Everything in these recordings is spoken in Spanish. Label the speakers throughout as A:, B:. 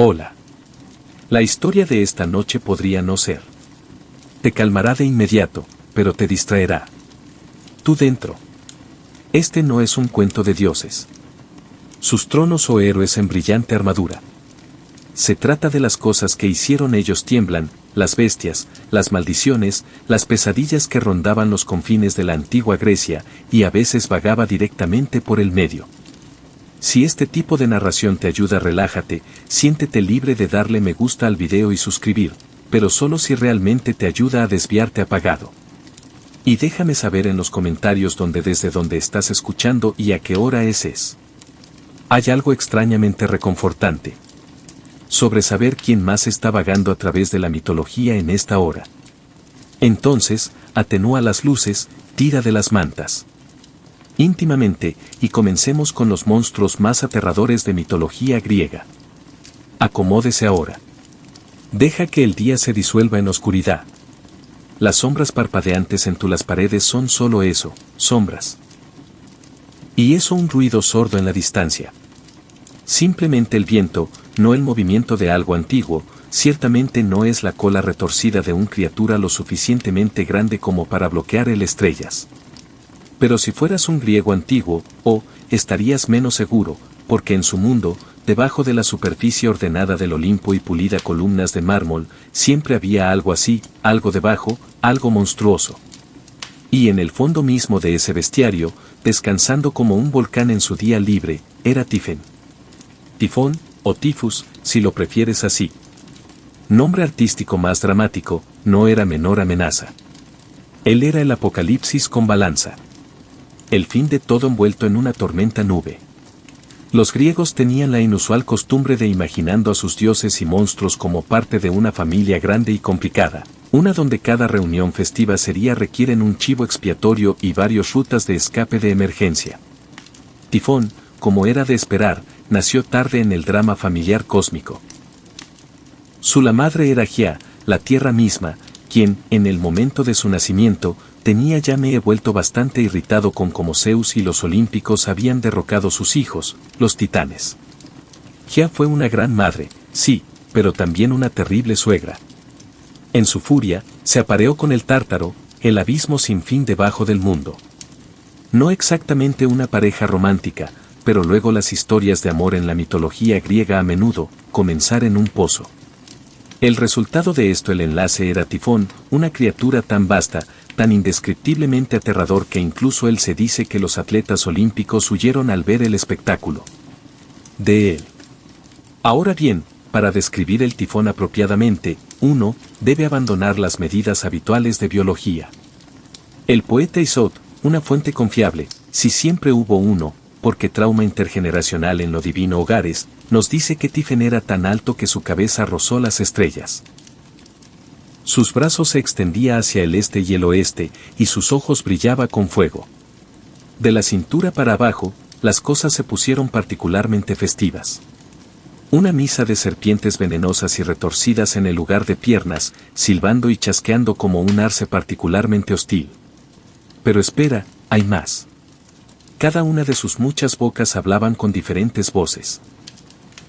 A: Hola. La historia de esta noche podría no ser. Te calmará de inmediato, pero te distraerá. Tú dentro. Este no es un cuento de dioses. Sus tronos o héroes en brillante armadura. Se trata de las cosas que hicieron ellos tiemblan, las bestias, las maldiciones, las pesadillas que rondaban los confines de la antigua Grecia y a veces vagaba directamente por el medio. Si este tipo de narración te ayuda, relájate, siéntete libre de darle me gusta al video y suscribir, pero solo si realmente te ayuda a desviarte apagado. Y déjame saber en los comentarios desde donde estás escuchando y a qué hora es. Hay algo extrañamente reconfortante sobre saber quién más está vagando a través de la mitología en esta hora. Entonces, atenúa las luces, tira de las mantas íntimamente, y comencemos con los monstruos más aterradores de mitología griega. Acomódese ahora. Deja que el día se disuelva en oscuridad. Las sombras parpadeantes en las paredes son solo eso, sombras. Y eso, un ruido sordo en la distancia. Simplemente el viento, no el movimiento de algo antiguo, ciertamente no es la cola retorcida de una criatura lo suficientemente grande como para bloquear el estrellas. Pero si fueras un griego antiguo, estarías menos seguro, porque en su mundo, debajo de la superficie ordenada del Olimpo y pulida columnas de mármol, siempre había algo así, algo debajo, algo monstruoso. Y en el fondo mismo de ese bestiario, descansando como un volcán en su día libre, era Tifón. Tifón, o Tifus, si lo prefieres así. Nombre artístico más dramático, no era menor amenaza. Él era el apocalipsis con balanza. El fin de todo envuelto en una tormenta nube. Los griegos tenían la inusual costumbre de imaginando a sus dioses y monstruos como parte de una familia grande y complicada, una donde cada reunión festiva requieren un chivo expiatorio y varias rutas de escape de emergencia. Tifón, como era de esperar, nació tarde en el drama familiar cósmico. Su madre era Gea, la tierra misma, quien, en el momento de su nacimiento, ya me he vuelto bastante irritado con cómo Zeus y los olímpicos habían derrocado sus hijos, los titanes. Gea fue una gran madre, sí, pero también una terrible suegra. En su furia, se apareó con el Tártaro, el abismo sin fin debajo del mundo. No exactamente una pareja romántica, pero luego las historias de amor en la mitología griega a menudo, comenzar en un pozo. El resultado de esto, el enlace, era Tifón, una criatura tan vasta, tan indescriptiblemente aterrador que incluso él se dice que los atletas olímpicos huyeron al ver el espectáculo de él. Ahora bien, para describir el tifón apropiadamente, uno debe abandonar las medidas habituales de biología. El poeta Isod, una fuente confiable, si siempre hubo uno, porque trauma intergeneracional en lo divino hogares, nos dice que Tifón era tan alto que su cabeza rozó las estrellas. Sus brazos se extendía hacia el este y el oeste, y sus ojos brillaba con fuego. De la cintura para abajo, las cosas se pusieron particularmente festivas. Una misa de serpientes venenosas y retorcidas en el lugar de piernas, silbando y chasqueando como un arce particularmente hostil. Pero espera, hay más. Cada una de sus muchas bocas hablaban con diferentes voces.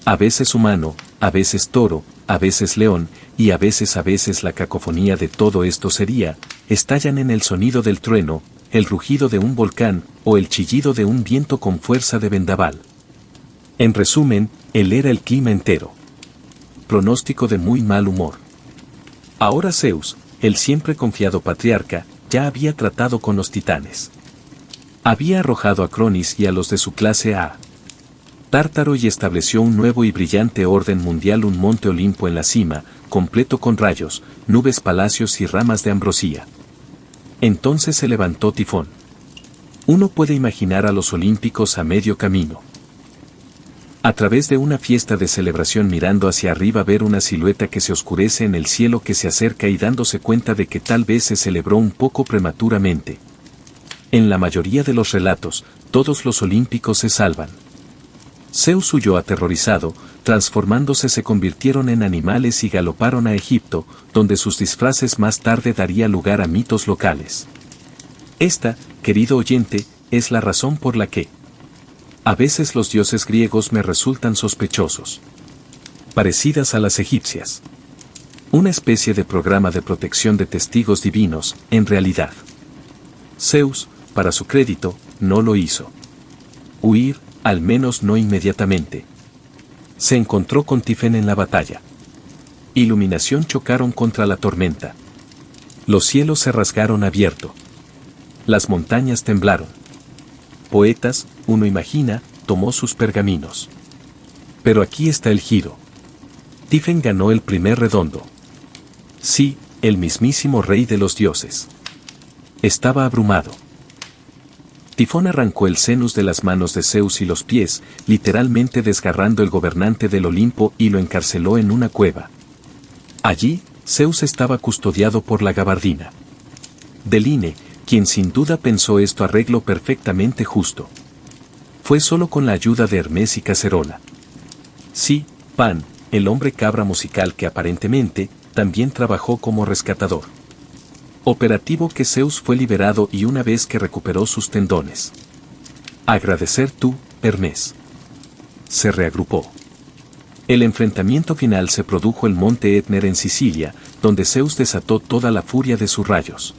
A: A veces humano, a veces toro, a veces león, y a veces la cacofonía de todo esto estallan en el sonido del trueno, el rugido de un volcán, o el chillido de un viento con fuerza de vendaval. En resumen, él era el clima entero. Pronóstico de muy mal humor. Ahora Zeus, el siempre confiado patriarca, ya había tratado con los titanes. Había arrojado a Cronis y a los de su clase a Tártaro y estableció un nuevo y brillante orden mundial, un monte Olimpo en la cima, completo con rayos, nubes, palacios y ramas de ambrosía. Entonces se levantó Tifón. Uno puede imaginar a los olímpicos a medio camino. A través de una fiesta de celebración, mirando hacia arriba, ver una silueta que se oscurece en el cielo, que se acerca y dándose cuenta de que tal vez se celebró un poco prematuramente. En la mayoría de los relatos, todos los olímpicos se salvan. Zeus huyó aterrorizado, transformándose se convirtieron en animales y galoparon a Egipto, donde sus disfraces más tarde daría lugar a mitos locales. Esta, querido oyente, es la razón por la que a veces los dioses griegos me resultan sospechosos. parecidas a las egipcias. Una especie de programa de protección de testigos divinos, en realidad. Zeus, para su crédito, no lo hizo. Huir, al menos no inmediatamente. Se encontró con Tifón en la batalla. Iluminación chocaron contra la tormenta. Los cielos se rasgaron abierto. Las montañas temblaron. Poetas, uno imagina, tomó sus pergaminos. Pero aquí está el giro. Tifón ganó el primer redondo. Sí, el mismísimo rey de los dioses. Estaba abrumado. Tifón arrancó el cenus de las manos de Zeus y los pies, literalmente desgarrando el gobernante del Olimpo y lo encarceló en una cueva. Allí, Zeus estaba custodiado por la gabardina. Deline, quien sin duda pensó esto arreglo perfectamente justo. Fue solo con la ayuda de Hermes y Cacerola. Sí, Pan, el hombre cabra musical que aparentemente, también trabajó como rescatador. Operativo que Zeus fue liberado y una vez que recuperó sus tendones. Agradecer tú, Hermes. Se reagrupó. El enfrentamiento final se produjo en el monte Etner en Sicilia, donde Zeus desató toda la furia de sus rayos.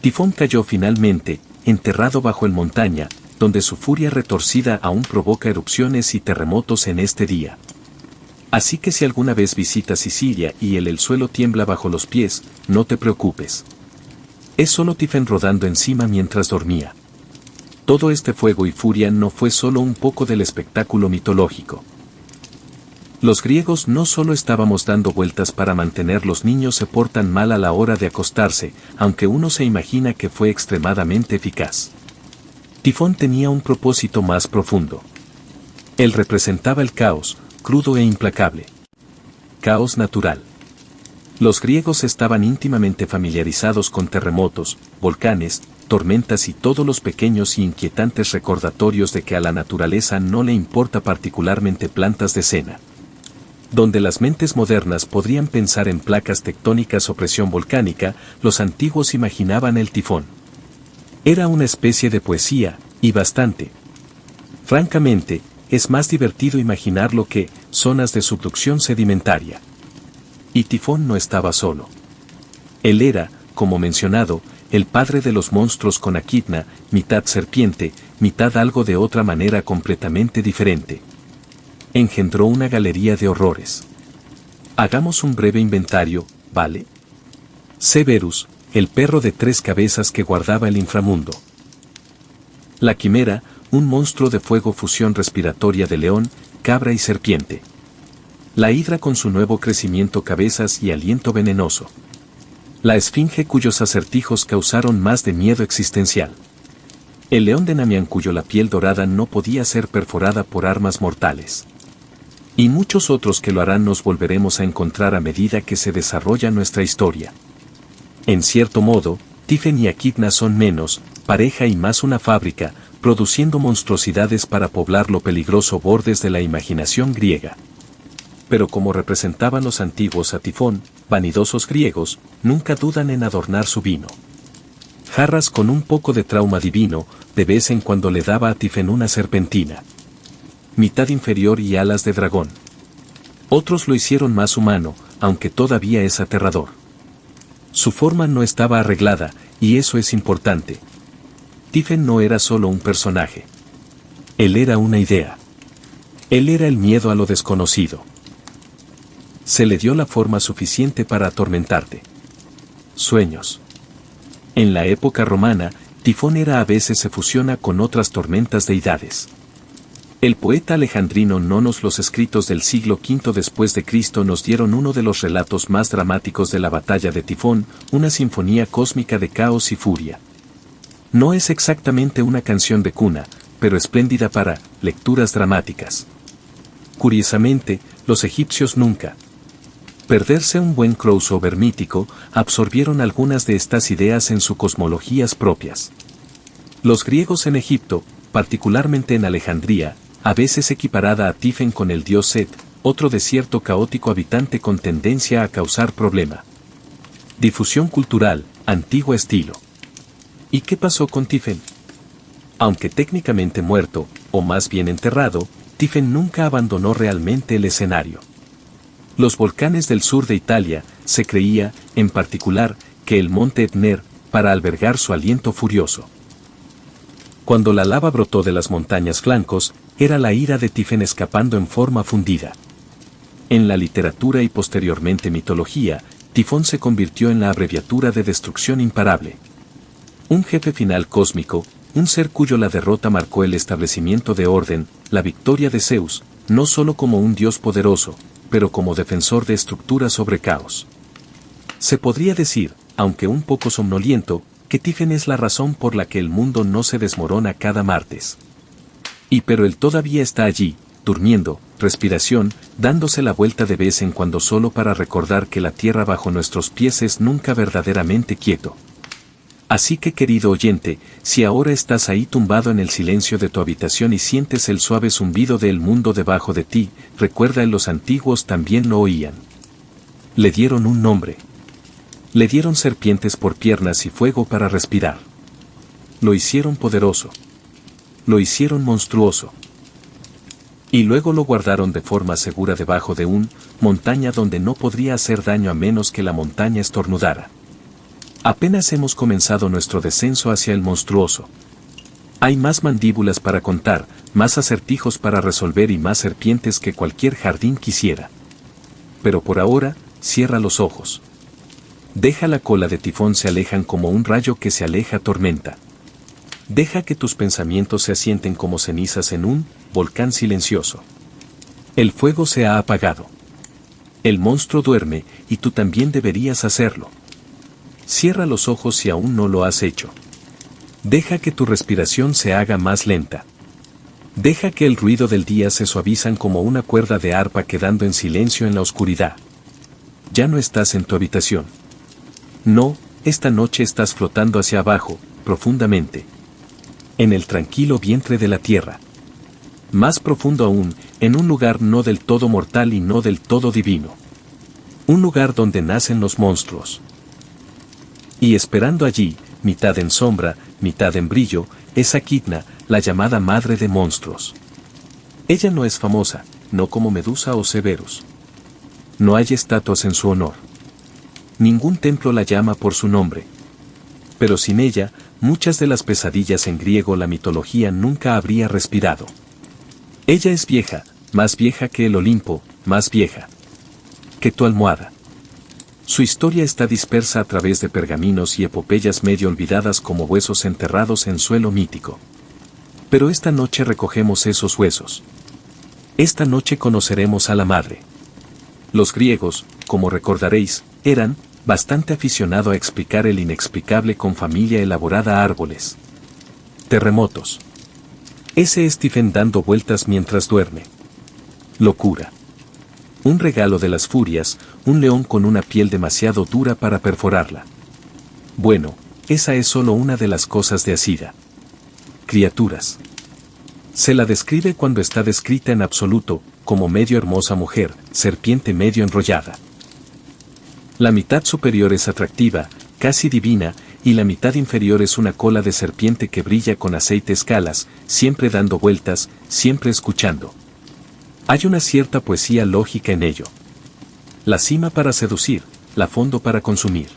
A: Tifón cayó finalmente, enterrado bajo el montaña, donde su furia retorcida aún provoca erupciones y terremotos en este día. Así que si alguna vez visitas Sicilia y el suelo tiembla bajo los pies, no te preocupes. Es solo Tifón rodando encima mientras dormía. Todo este fuego y furia no fue solo un poco del espectáculo mitológico. Los griegos no solo estábamos dando vueltas para mantener los niños se portan mal a la hora de acostarse, aunque uno se imagina que fue extremadamente eficaz. Tifón tenía un propósito más profundo. Él representaba el caos, crudo e implacable. Caos natural. Los griegos estaban íntimamente familiarizados con terremotos, volcanes, tormentas y todos los pequeños y inquietantes recordatorios de que a la naturaleza no le importa particularmente plantas de cena. Donde las mentes modernas podrían pensar en placas tectónicas o presión volcánica, los antiguos imaginaban el tifón. Era una especie de poesía, y bastante. Francamente, es más divertido imaginarlo que zonas de subducción sedimentaria. Y Tifón no estaba solo. Él era, como mencionado, el padre de los monstruos con Echidna, mitad serpiente, mitad algo de otra manera completamente diferente. Engendró una galería de horrores. Hagamos un breve inventario, ¿vale? Cerberus, el perro de 3 cabezas que guardaba el inframundo. La quimera, un monstruo de fuego fusión respiratoria de león, cabra y serpiente. La hidra con su nuevo crecimiento cabezas y aliento venenoso. La esfinge cuyos acertijos causaron más de miedo existencial. El león de Namián cuyo la piel dorada no podía ser perforada por armas mortales. Y muchos otros que lo harán nos volveremos a encontrar a medida que se desarrolla nuestra historia. En cierto modo, Tifón y Echidna son menos, pareja y más una fábrica, produciendo monstruosidades para poblar lo peligroso bordes de la imaginación griega. Pero como representaban los antiguos a Tifón, vanidosos griegos, nunca dudan en adornar su vino. Jarras con un poco de trauma divino, de vez en cuando le daba a Tifón una serpentina. Mitad inferior y alas de dragón. Otros lo hicieron más humano, aunque todavía es aterrador. Su forma no estaba arreglada, y eso es importante. Tifón no era solo un personaje. Él era una idea. Él era el miedo a lo desconocido. Se le dio la forma suficiente para atormentarte. Sueños. En la época romana, Tifón a veces se fusiona con otras tormentas deidades. El poeta alejandrino Nonos los escritos del siglo V después de Cristo nos dieron uno de los relatos más dramáticos de la batalla de Tifón, una sinfonía cósmica de caos y furia. No es exactamente una canción de cuna, pero espléndida para lecturas dramáticas. Curiosamente, los egipcios nunca perderse un buen crossover mítico, absorbieron algunas de estas ideas en sus cosmologías propias. Los griegos en Egipto, particularmente en Alejandría, a veces equiparada a Tifón con el dios Set, otro desierto caótico habitante con tendencia a causar problema. Difusión cultural, antiguo estilo. ¿Y qué pasó con Tifón? Aunque técnicamente muerto, o más bien enterrado, Tifón nunca abandonó realmente el escenario. Los volcanes del sur de Italia, se creía, en particular, que el monte Etner, para albergar su aliento furioso. Cuando la lava brotó de las montañas flancos, era la ira de Tifón escapando en forma fundida. En la literatura y posteriormente mitología, Tifón se convirtió en la abreviatura de destrucción imparable. Un jefe final cósmico, un ser cuyo la derrota marcó el establecimiento de orden, la victoria de Zeus, no solo como un dios poderoso, pero como defensor de estructuras sobre caos. Se podría decir, aunque un poco somnoliento, que Tifón es la razón por la que el mundo no se desmorona cada martes. Pero él todavía está allí, durmiendo, respiración, dándose la vuelta de vez en cuando solo para recordar que la tierra bajo nuestros pies es nunca verdaderamente quieto. Así que querido oyente, si ahora estás ahí tumbado en el silencio de tu habitación y sientes el suave zumbido del mundo debajo de ti, recuerda que los antiguos también lo oían. Le dieron un nombre. Le dieron serpientes por piernas y fuego para respirar. Lo hicieron poderoso. Lo hicieron monstruoso. Y luego lo guardaron de forma segura debajo de una montaña donde no podría hacer daño a menos que la montaña estornudara. Apenas hemos comenzado nuestro descenso hacia el monstruoso. Hay más mandíbulas para contar, más acertijos para resolver y más serpientes que cualquier jardín quisiera. Pero por ahora, cierra los ojos. Deja la cola de Tifón se alejan como un rayo que se aleja tormenta. Deja que tus pensamientos se asienten como cenizas en un volcán silencioso. El fuego se ha apagado. El monstruo duerme y tú también deberías hacerlo. Cierra los ojos si aún no lo has hecho. Deja que tu respiración se haga más lenta. Deja que el ruido del día se suavizan como una cuerda de arpa quedando en silencio en la oscuridad. Ya no estás en tu habitación. No, esta noche estás flotando hacia abajo, profundamente. En el tranquilo vientre de la tierra. Más profundo aún, en un lugar no del todo mortal y no del todo divino. Un lugar donde nacen los monstruos. Y esperando allí, mitad en sombra, mitad en brillo, es Echidna, la llamada madre de monstruos. Ella no es famosa, no como Medusa o Cerberus. No hay estatuas en su honor. Ningún templo la llama por su nombre. Pero sin ella, muchas de las pesadillas en griego la mitología nunca habría respirado. Ella es vieja, más vieja que el Olimpo, más vieja que tu almohada. Su historia está dispersa a través de pergaminos y epopeyas medio olvidadas como huesos enterrados en suelo mítico. Pero esta noche recogemos esos huesos. Esta noche conoceremos a la madre. Los griegos, como recordaréis, eran bastante aficionados a explicar el inexplicable con familia elaborada a árboles. Terremotos. Ese es Tifón dando vueltas mientras duerme. Locura. Un regalo de las furias, un león con una piel demasiado dura para perforarla. Bueno, esa es solo una de las cosas de Asida. Criaturas. Se la describe cuando está descrita en absoluto, como medio hermosa mujer, serpiente medio enrollada. La mitad superior es atractiva, casi divina, y la mitad inferior es una cola de serpiente que brilla con aceite escalas, siempre dando vueltas, siempre escuchando. Hay una cierta poesía lógica en ello. La cima para seducir, la fondo para consumir.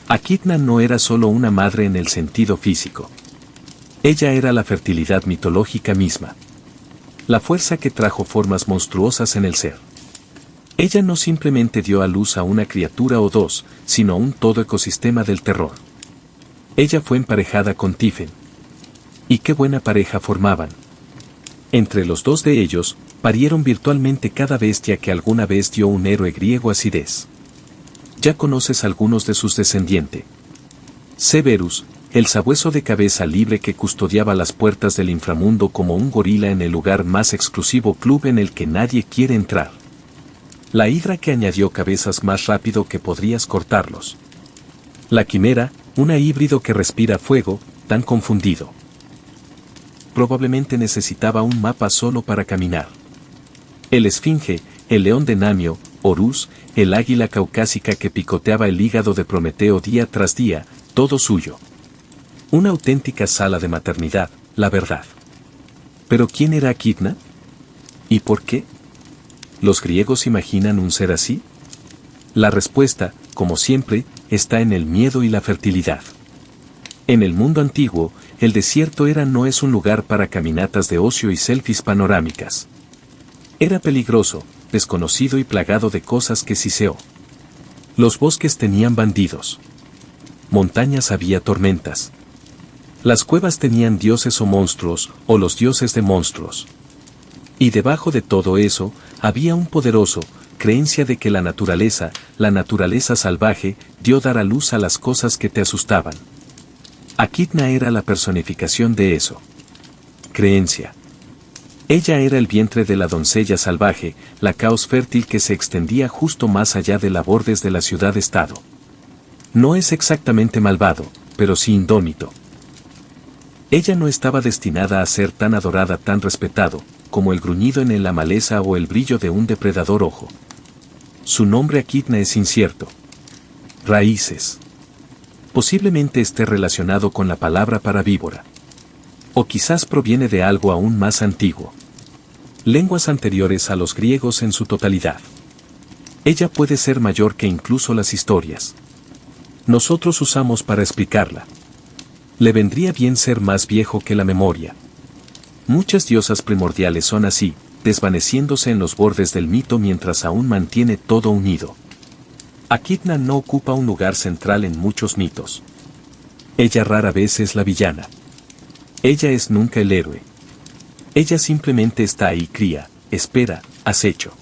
A: Echidna no era solo una madre en el sentido físico. Ella era la fertilidad mitológica misma. La fuerza que trajo formas monstruosas en el ser. Ella no simplemente dio a luz a una criatura o dos, sino a un todo ecosistema del terror. Ella fue emparejada con Tifón. Y qué buena pareja formaban. Entre los dos de ellos, parieron virtualmente cada bestia que alguna vez dio un héroe griego a Cides. Ya conoces algunos de sus descendientes. Cerberus, el sabueso de cabeza libre que custodiaba las puertas del inframundo como un gorila en el lugar más exclusivo club en el que nadie quiere entrar. La hidra que añadió cabezas más rápido que podrías cortarlos. La quimera, una híbrido que respira fuego, tan confundido. Probablemente necesitaba un mapa solo para caminar. El esfinge, el león de Namio, Horus, el águila caucásica que picoteaba el hígado de Prometeo día tras día, todo suyo. Una auténtica sala de maternidad, la verdad. ¿Pero quién era Echidna? ¿Y por qué? ¿los griegos imaginan un ser así? La respuesta, como siempre, está en el miedo y la fertilidad. En el mundo antiguo, el desierto no es un lugar para caminatas de ocio y selfies panorámicas. Era peligroso, desconocido y plagado de cosas que siseó. Los bosques tenían bandidos. Montañas había tormentas. Las cuevas tenían dioses o monstruos, o los dioses de monstruos. Y debajo de todo eso, había un poderoso, creencia de que la naturaleza salvaje, dio dar a luz a las cosas que te asustaban. Echidna era la personificación de eso. Creencia. Ella era el vientre de la doncella salvaje, la caos fértil que se extendía justo más allá de los bordes de la ciudad-estado. No es exactamente malvado, pero sí indómito. Ella no estaba destinada a ser tan adorada, tan respetado, como el gruñido en la maleza o el brillo de un depredador ojo. Su nombre Echidna es incierto. Raíces. Posiblemente esté relacionado con la palabra para víbora. O quizás proviene de algo aún más antiguo. Lenguas anteriores a los griegos en su totalidad. Ella puede ser mayor que incluso las historias. Nosotros usamos para explicarla. Le vendría bien ser más viejo que la memoria. Muchas diosas primordiales son así, desvaneciéndose en los bordes del mito mientras aún mantiene todo unido. Echidna no ocupa un lugar central en muchos mitos. Ella rara vez es la villana. Ella es nunca el héroe. Ella simplemente está ahí, cría, espera, acecho.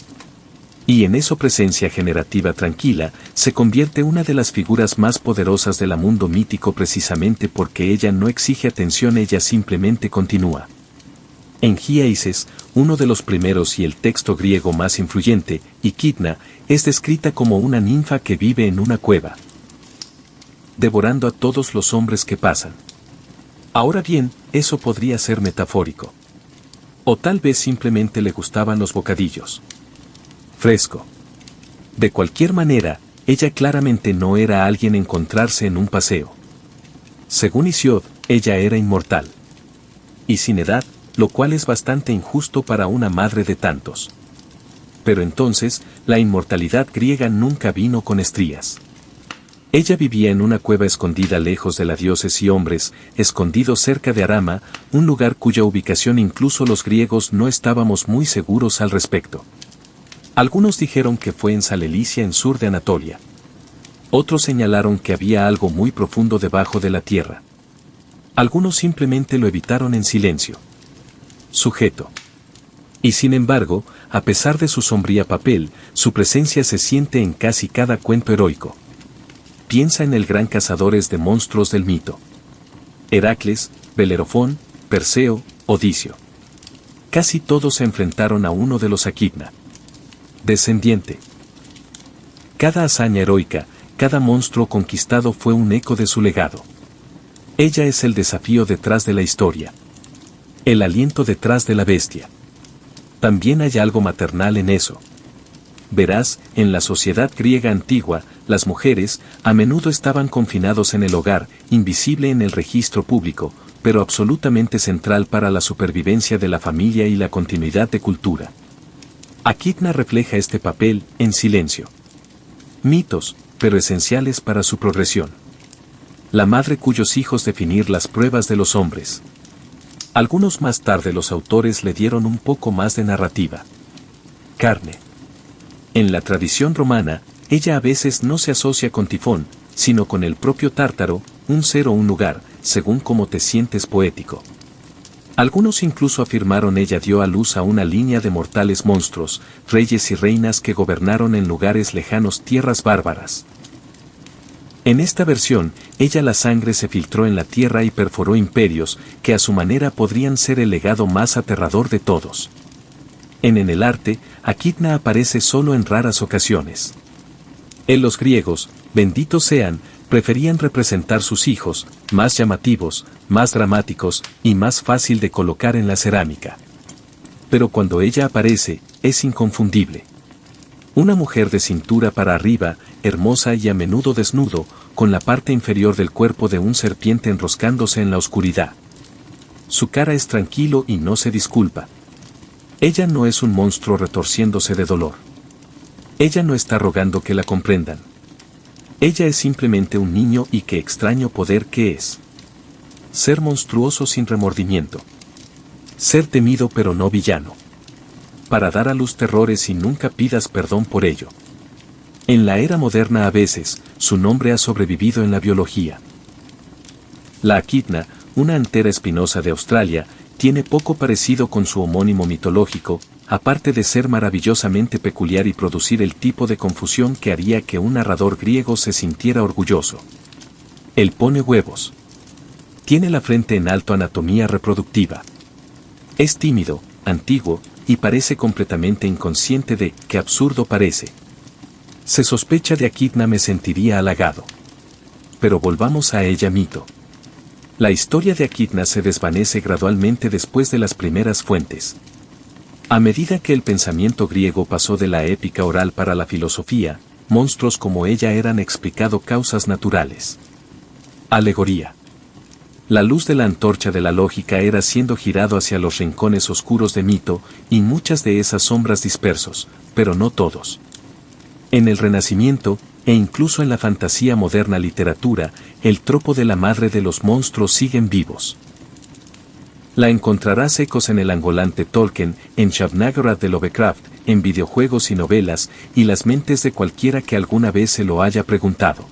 A: Y en eso presencia generativa tranquila, se convierte una de las figuras más poderosas del mundo mítico precisamente porque ella no exige atención, ella simplemente continúa. En Giaeses, uno de los primeros y el texto griego más influyente, Echidna, es descrita como una ninfa que vive en una cueva, devorando a todos los hombres que pasan. Ahora bien, eso podría ser metafórico. O tal vez simplemente le gustaban los bocadillos. Fresco. De cualquier manera, ella claramente no era alguien encontrarse en un paseo. Según Hesiod, ella era inmortal. Y sin edad, lo cual es bastante injusto para una madre de tantos. Pero entonces, la inmortalidad griega nunca vino con estrías. Ella vivía en una cueva escondida lejos de las dioses y hombres, escondido cerca de Arama, un lugar cuya ubicación incluso los griegos no estábamos muy seguros al respecto. Algunos dijeron que fue en Salelicia en sur de Anatolia. Otros señalaron que había algo muy profundo debajo de la tierra. Algunos simplemente lo evitaron en silencio. Sujeto. Y sin embargo, a pesar de su sombría papel, su presencia se siente en casi cada cuento heroico. Piensa en el gran cazadores de monstruos del mito. Heracles, Bellerofón, Perseo, Odicio. Casi todos se enfrentaron a uno de los Echidna. Descendiente. Cada hazaña heroica, cada monstruo conquistado fue un eco de su legado. Ella es el desafío detrás de la historia. El aliento detrás de la bestia. También hay algo maternal en eso. Verás, en la sociedad griega antigua, las mujeres, a menudo estaban confinados en el hogar, invisible en el registro público, pero absolutamente central para la supervivencia de la familia y la continuidad de cultura. Echidna refleja este papel, en silencio. Mitos, pero esenciales para su progresión. La madre cuyos hijos definir las pruebas de los hombres. Algunos más tarde los autores le dieron un poco más de narrativa. Carne. En la tradición romana, ella a veces no se asocia con Tifón, sino con el propio Tártaro, un ser o un lugar, según cómo te sientes poético. Algunos incluso afirmaron ella dio a luz a una línea de mortales monstruos, reyes y reinas que gobernaron en lugares lejanos tierras bárbaras. En esta versión, la sangre se filtró en la tierra y perforó imperios, que a su manera podrían ser el legado más aterrador de todos. En el arte, Echidna aparece solo en raras ocasiones. En los griegos, benditos sean, preferían representar sus hijos, más llamativos, más dramáticos, y más fácil de colocar en la cerámica. Pero cuando ella aparece, es inconfundible. Una mujer de cintura para arriba, hermosa y a menudo desnudo, con la parte inferior del cuerpo de un serpiente enroscándose en la oscuridad. Su cara es tranquilo y no se disculpa. Ella no es un monstruo retorciéndose de dolor. Ella no está rogando que la comprendan. Ella es simplemente un niño y qué extraño poder que es. Ser monstruoso sin remordimiento. Ser temido pero no villano. Para dar a luz terrores y nunca pidas perdón por ello. En la era moderna a veces, su nombre ha sobrevivido en la biología. La Echidna, una antera espinosa de Australia, tiene poco parecido con su homónimo mitológico, aparte de ser maravillosamente peculiar y producir el tipo de confusión que haría que un narrador griego se sintiera orgulloso. Él pone huevos. Tiene la frente en alto, anatomía reproductiva. Es tímido, antiguo, y parece completamente inconsciente de qué absurdo parece. Se sospecha de Echidna, me sentiría halagado. Pero volvamos a ella mito. La historia de Echidna se desvanece gradualmente después de las primeras fuentes. A medida que el pensamiento griego pasó de la épica oral para la filosofía, monstruos como ella eran explicado causas naturales. Alegoría. La luz de la antorcha de la lógica era siendo girado hacia los rincones oscuros de mito, y muchas de esas sombras dispersos, pero no todos. En el Renacimiento, e incluso en la fantasía moderna literatura, el tropo de la madre de los monstruos siguen vivos. La encontrarás ecos en el angolante Tolkien, en Shab-Niggurath de Lovecraft, en videojuegos y novelas, y las mentes de cualquiera que alguna vez se lo haya preguntado.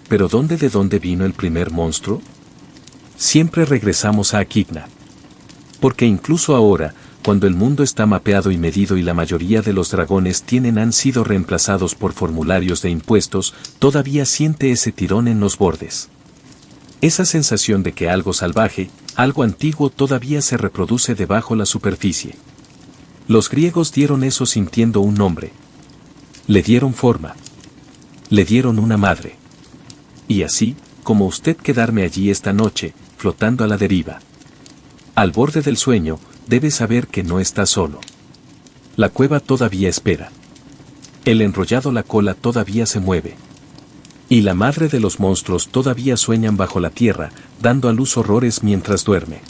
A: ¿Pero de dónde vino el primer monstruo? Siempre regresamos a Echidna. Porque incluso ahora, cuando el mundo está mapeado y medido y la mayoría de los dragones han sido reemplazados por formularios de impuestos, todavía siente ese tirón en los bordes. Esa sensación de que algo salvaje, algo antiguo todavía se reproduce debajo la superficie. Los griegos dieron eso sintiendo un nombre. Le dieron forma. Le dieron una madre. Y así, como usted quedarme allí esta noche, flotando a la deriva. Al borde del sueño, debe saber que no está solo. La cueva todavía espera. El enrollado, la cola todavía se mueve. Y la madre de los monstruos todavía sueñan bajo la tierra, dando a luz horrores mientras duerme.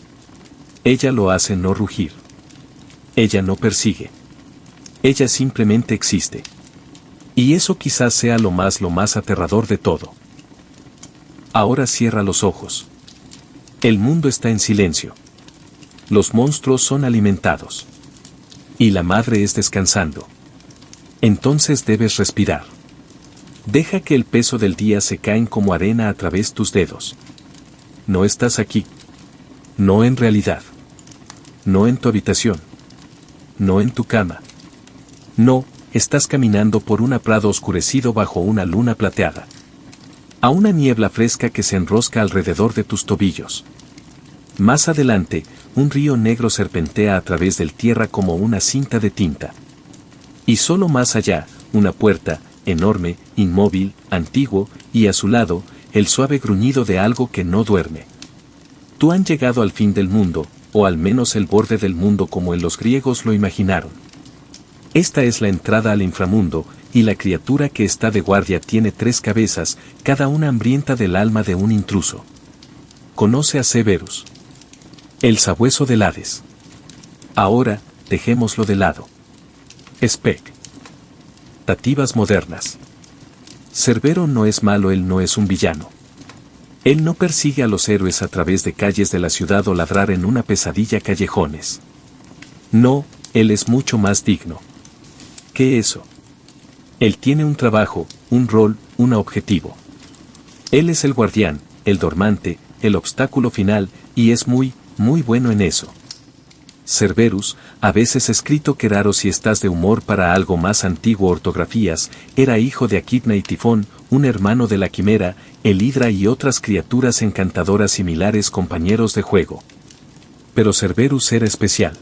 A: Ella lo hace no rugir. Ella no persigue. Ella simplemente existe. Y eso quizás sea lo más aterrador de todo. Ahora cierra los ojos. El mundo está en silencio. Los monstruos son alimentados. Y la madre es descansando. Entonces debes respirar. Deja que el peso del día se caen como arena a través de tus dedos. No estás aquí. No en realidad. No en tu habitación. No en tu cama. No, estás caminando por un prado oscurecido bajo una luna plateada. A una niebla fresca que se enrosca alrededor de tus tobillos. Más adelante, un río negro serpentea a través del tierra como una cinta de tinta. Y solo más allá, una puerta, enorme, inmóvil, antiguo, y a su lado, el suave gruñido de algo que no duerme. Tú han llegado al fin del mundo, o al menos el borde del mundo como los griegos lo imaginaron. Esta es la entrada al inframundo, y la criatura que está de guardia tiene 3 cabezas, cada una hambrienta del alma de un intruso. Conoce a Cerberus. El sabueso del Hades. Ahora, dejémoslo de lado. Expectativas modernas. Cerbero no es malo, él no es un villano. Él no persigue a los héroes a través de calles de la ciudad o ladrar en una pesadilla callejones. No, él es mucho más digno. ¿Qué eso? Él tiene un trabajo, un rol, un objetivo. Él es el guardián, el dormante, el obstáculo final, y es muy bueno en eso. Cerberus, a veces escrito que raro si estás de humor para algo más antiguo. Ortografías, era hijo de Echidna y Tifón, un hermano de la quimera, el hidra y otras criaturas encantadoras similares, compañeros de juego. Pero Cerberus era especial.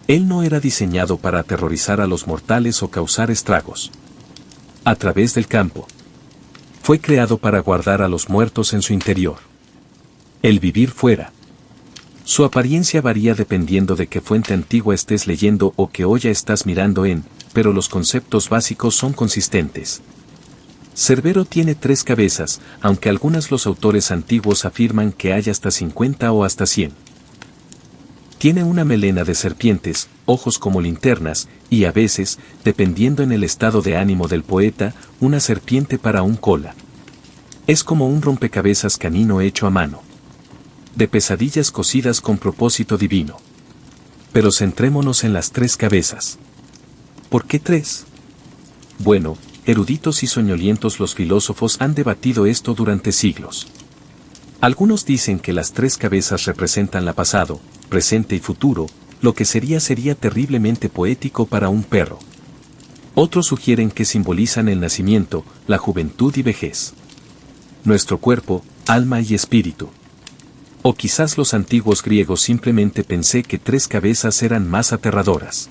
A: Él no era diseñado para aterrorizar a los mortales o causar estragos. A través del campo. Fue creado para guardar a los muertos en su interior. El vivir fuera. Su apariencia varía dependiendo de qué fuente antigua estés leyendo o qué olla estás mirando pero los conceptos básicos son consistentes. Cerbero tiene 3 cabezas, aunque los autores antiguos afirman que hay hasta 50 o hasta 100. Tiene una melena de serpientes, ojos como linternas, y a veces, dependiendo en el estado de ánimo del poeta, una serpiente para un cola. Es como un rompecabezas canino hecho a mano. De pesadillas cosidas con propósito divino. Pero centrémonos en las 3 cabezas. ¿Por qué 3? Bueno, eruditos y soñolientos los filósofos han debatido esto durante siglos. Algunos dicen que las 3 cabezas representan la pasado, presente y futuro, lo que sería terriblemente poético para un perro. Otros sugieren que simbolizan el nacimiento, la juventud y vejez. Nuestro cuerpo, alma y espíritu. O quizás los antiguos griegos simplemente pensé que 3 cabezas eran más aterradoras.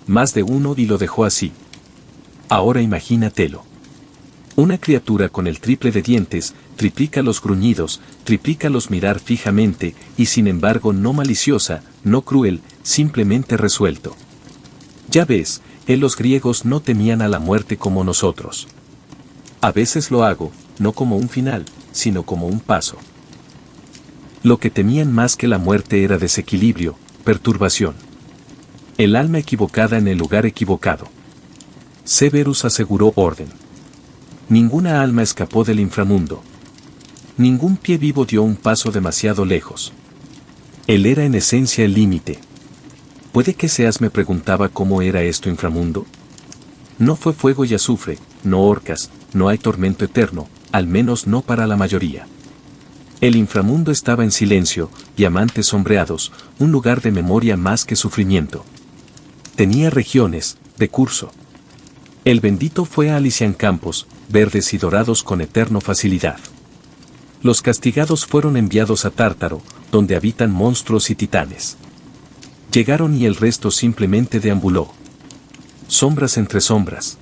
A: Más de uno y lo dejó así. Ahora imagínatelo. Una criatura con el triple de dientes, triplica los gruñidos, triplica los mirar fijamente, y sin embargo no maliciosa, no cruel, simplemente resuelto. Ya ves, los griegos no temían a la muerte como nosotros. A veces lo hago, no como un final, sino como un paso. Lo que temían más que la muerte era desequilibrio, perturbación. El alma equivocada en el lugar equivocado. Severus aseguró orden. Ninguna alma escapó del inframundo. Ningún pie vivo dio un paso demasiado lejos. Él era en esencia el límite. ¿Puede que seas? Me preguntaba cómo era esto inframundo. No fue fuego y azufre, no horcas, no hay tormento eterno, al menos no para la mayoría. El inframundo estaba en silencio, diamantes sombreados, un lugar de memoria más que sufrimiento. Tenía regiones, de curso. El bendito fue a Alician Campos, verdes y dorados con eterno facilidad. Los castigados fueron enviados a Tártaro, donde habitan monstruos y titanes. Llegaron y el resto simplemente deambuló. Sombras entre sombras.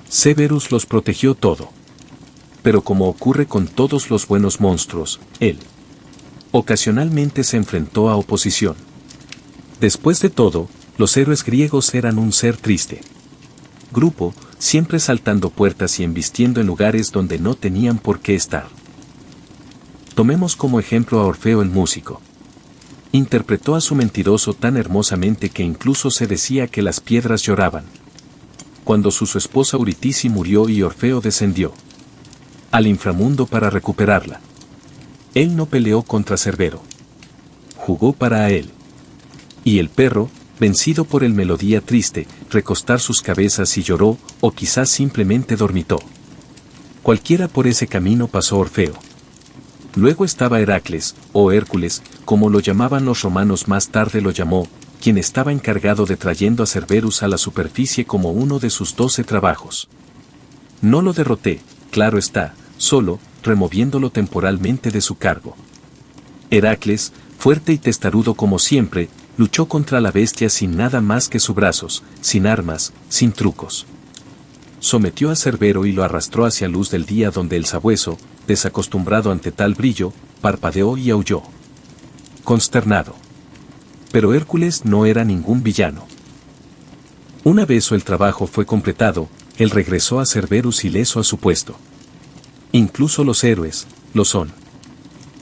A: Severus los protegió todo. Pero como ocurre con todos los buenos monstruos, él ocasionalmente se enfrentó a oposición. Después de todo, los héroes griegos eran un ser triste. Grupo, siempre saltando puertas y embistiendo en lugares donde no tenían por qué estar. Tomemos como ejemplo a Orfeo el músico. Interpretó a su mentiroso tan hermosamente que incluso se decía que las piedras lloraban. Cuando su esposa Eurídice murió y Orfeo descendió al inframundo para recuperarla. Él no peleó contra Cerbero. Jugó para él. Y el perro, vencido por el melodía triste, recostar sus cabezas y lloró, o quizás simplemente dormitó. Cualquiera por ese camino pasó Orfeo. Luego estaba Heracles, o Hércules, como lo llamaban los romanos más tarde lo llamó, quien estaba encargado de trayendo a Cerberus a la superficie como uno de sus 12 trabajos. No lo derroté, claro está, solo, removiéndolo temporalmente de su cargo. Heracles, fuerte y testarudo como siempre, luchó contra la bestia sin nada más que sus brazos, sin armas, sin trucos. Sometió a Cerbero y lo arrastró hacia luz del día donde el sabueso, desacostumbrado ante tal brillo, parpadeó y aulló. Consternado. Pero Hércules no era ningún villano. Una vez el trabajo fue completado, él regresó a Cerberus ileso a su puesto. Incluso los héroes, lo son.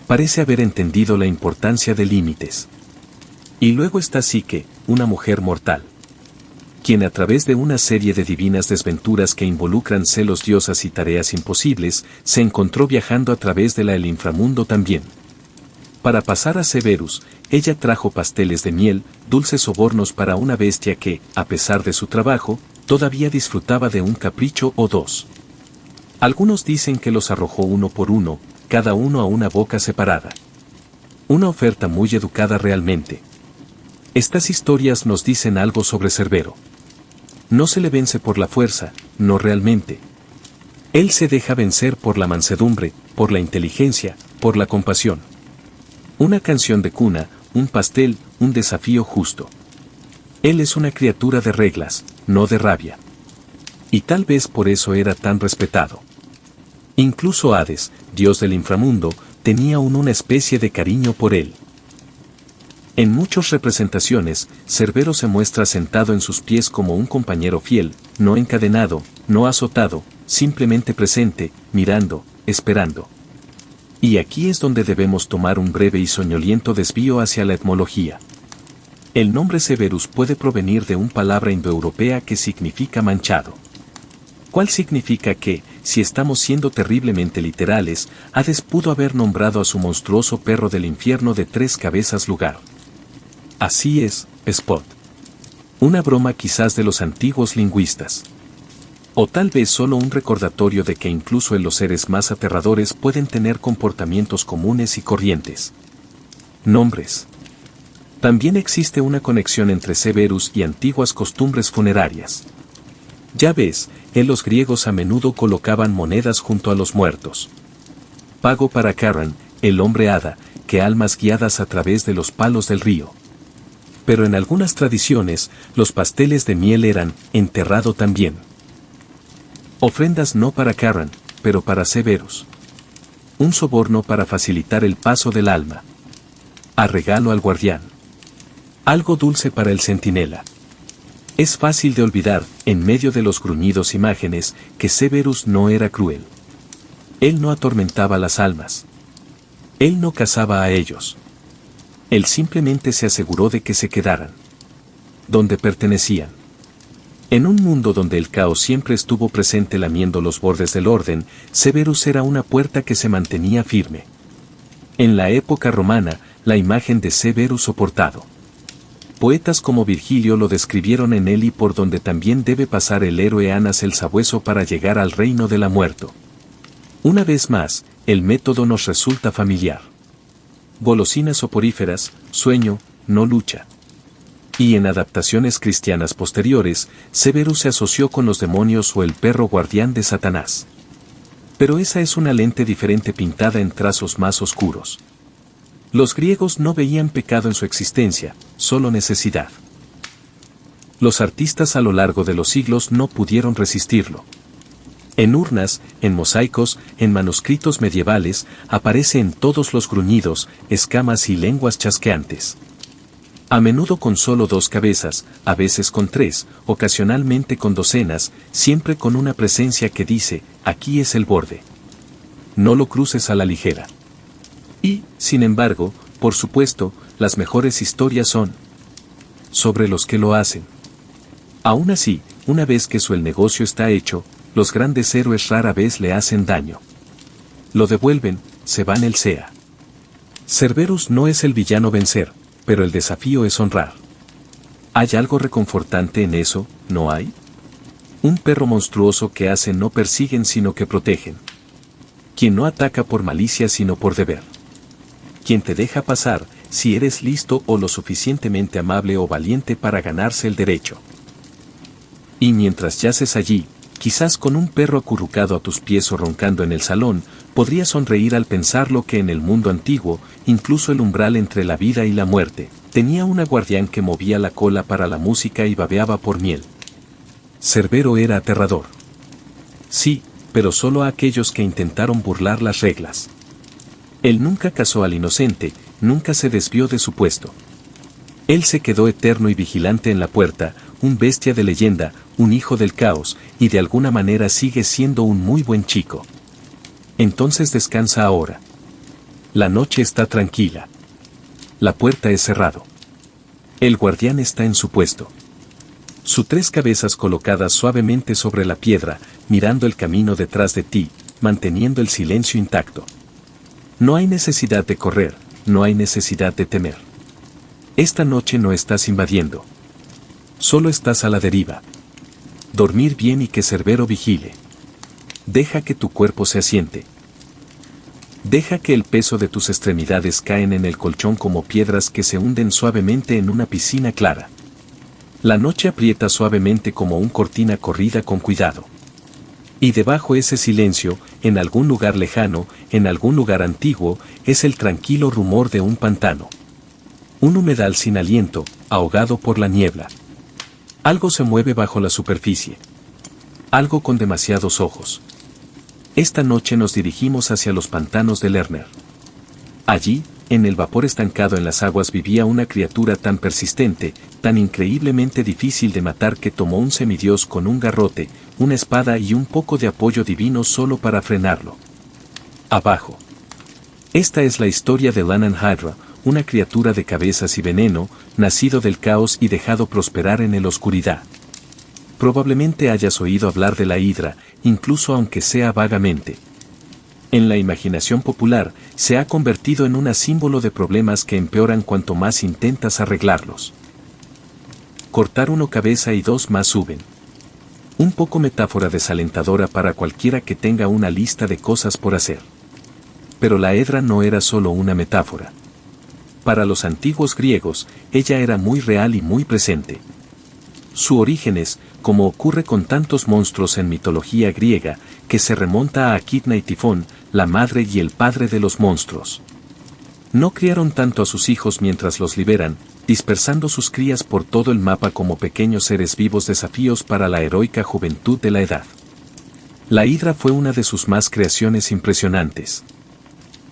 A: Parece haber entendido la importancia de límites. Y luego está Psique, una mujer mortal, quien a través de una serie de divinas desventuras que involucran celos diosas y tareas imposibles, se encontró viajando a través de el inframundo también. Para pasar a Severus, ella trajo pasteles de miel, dulces sobornos para una bestia que, a pesar de su trabajo, todavía disfrutaba de un capricho o 2. Algunos dicen que los arrojó uno por uno, cada uno a una boca separada. Una oferta muy educada realmente. Estas historias nos dicen algo sobre Cerbero. No se le vence por la fuerza, no realmente. Él se deja vencer por la mansedumbre, por la inteligencia, por la compasión. Una canción de cuna, un pastel, un desafío justo. Él es una criatura de reglas, no de rabia. Y tal vez por eso era tan respetado. Incluso Hades, dios del inframundo, tenía una especie de cariño por él. En muchas representaciones, Cerbero se muestra sentado en sus pies como un compañero fiel, no encadenado, no azotado, simplemente presente, mirando, esperando. Y aquí es donde debemos tomar un breve y soñoliento desvío hacia la etimología. El nombre Severus puede provenir de una palabra indoeuropea que significa manchado. ¿Cuál significa que, si estamos siendo terriblemente literales, Hades pudo haber nombrado a su monstruoso perro del infierno de 3 cabezas lugar? Así es, Spot. Una broma quizás de los antiguos lingüistas. O tal vez solo un recordatorio de que incluso en los seres más aterradores pueden tener comportamientos comunes y corrientes. Nombres. También existe una conexión entre Severus y antiguas costumbres funerarias. Ya ves, los griegos a menudo colocaban monedas junto a los muertos. Pago para Charon, el hombre hada, que almas guiadas a través de los palos del río. Pero en algunas tradiciones, los pasteles de miel eran enterrado también. Ofrendas no para Charon, pero para Severus. Un soborno para facilitar el paso del alma. A regalo al guardián. Algo dulce para el centinela. Es fácil de olvidar, en medio de los gruñidos imágenes, que Severus no era cruel. Él no atormentaba las almas. Él no cazaba a ellos. Él simplemente se aseguró de que se quedaran donde pertenecían. En un mundo donde el caos siempre estuvo presente lamiendo los bordes del orden, Severus era una puerta que se mantenía firme. En la época romana, la imagen de Severus soportado. Poetas como Virgilio lo describieron en él y por donde también debe pasar el héroe Anas el Sabueso para llegar al reino de la muerte. Una vez más, el método nos resulta familiar. Golosinas soporíferas, sueño, no lucha. Y en adaptaciones cristianas posteriores, Severus se asoció con los demonios o el perro guardián de Satanás. Pero esa es una lente diferente pintada en trazos más oscuros. Los griegos no veían pecado en su existencia, solo necesidad. Los artistas a lo largo de los siglos no pudieron resistirlo. En urnas, en mosaicos, en manuscritos medievales, aparece en todos los gruñidos, escamas y lenguas chasqueantes. A menudo con solo 2 cabezas, a veces con 3, ocasionalmente con docenas, siempre con una presencia que dice, aquí es el borde. No lo cruces a la ligera. Y, sin embargo, por supuesto, las mejores historias son sobre los que lo hacen. Aún así, una vez que el negocio está hecho, los grandes héroes rara vez le hacen daño. Lo devuelven, se van el sea. Cerberus no es el villano vencer, pero el desafío es honrar. ¿Hay algo reconfortante en eso, no hay? Un perro monstruoso que hacen no persiguen sino que protegen. Quien no ataca por malicia sino por deber. Quien te deja pasar, si eres listo o lo suficientemente amable o valiente para ganarse el derecho. Y mientras yaces allí, quizás con un perro acurrucado a tus pies o roncando en el salón, podrías sonreír al pensarlo que en el mundo antiguo, incluso el umbral entre la vida y la muerte, tenía una guardián que movía la cola para la música y babeaba por miel. Cerbero era aterrador. Sí, pero solo a aquellos que intentaron burlar las reglas. Él nunca casó al inocente, nunca se desvió de su puesto. Él se quedó eterno y vigilante en la puerta, un bestia de leyenda, un hijo del caos, y de alguna manera sigue siendo un muy buen chico. Entonces descansa ahora. La noche está tranquila. La puerta es cerrado. El guardián está en su puesto. Sus 3 cabezas colocadas suavemente sobre la piedra, mirando el camino detrás de ti, manteniendo el silencio intacto. No hay necesidad de correr, no hay necesidad de temer. Esta noche no estás invadiendo. Solo estás a la deriva. Dormir bien y que Cerbero vigile. Deja que tu cuerpo se asiente. Deja que el peso de tus extremidades caen en el colchón como piedras que se hunden suavemente en una piscina clara. La noche aprieta suavemente como una cortina corrida con cuidado. Y debajo ese silencio, en algún lugar lejano, en algún lugar antiguo, es el tranquilo rumor de un pantano. Un humedal sin aliento, ahogado por la niebla. Algo se mueve bajo la superficie. Algo con demasiados ojos. Esta noche nos dirigimos hacia los pantanos de Lerner. Allí, en el vapor estancado en las aguas vivía una criatura tan persistente, tan increíblemente difícil de matar que tomó un semidios con un garrote, una espada y un poco de apoyo divino solo para frenarlo. Abajo. Esta es la historia de Lannan Hydra, una criatura de cabezas y veneno, nacido del caos y dejado prosperar en la oscuridad. Probablemente hayas oído hablar de la hidra, incluso aunque sea vagamente. En la imaginación popular, se ha convertido en un símbolo de problemas que empeoran cuanto más intentas arreglarlos. Cortar una cabeza y dos más suben. Un poco metáfora desalentadora para cualquiera que tenga una lista de cosas por hacer. Pero la hidra no era solo una metáfora. Para los antiguos griegos, ella era muy real y muy presente. Su origen es, como ocurre con tantos monstruos en mitología griega, que se remonta a Equidna y Tifón, la madre y el padre de los monstruos. No criaron tanto a sus hijos mientras los liberan, dispersando sus crías por todo el mapa como pequeños seres vivos desafíos para la heroica juventud de la edad. La hidra fue una de sus más creaciones impresionantes.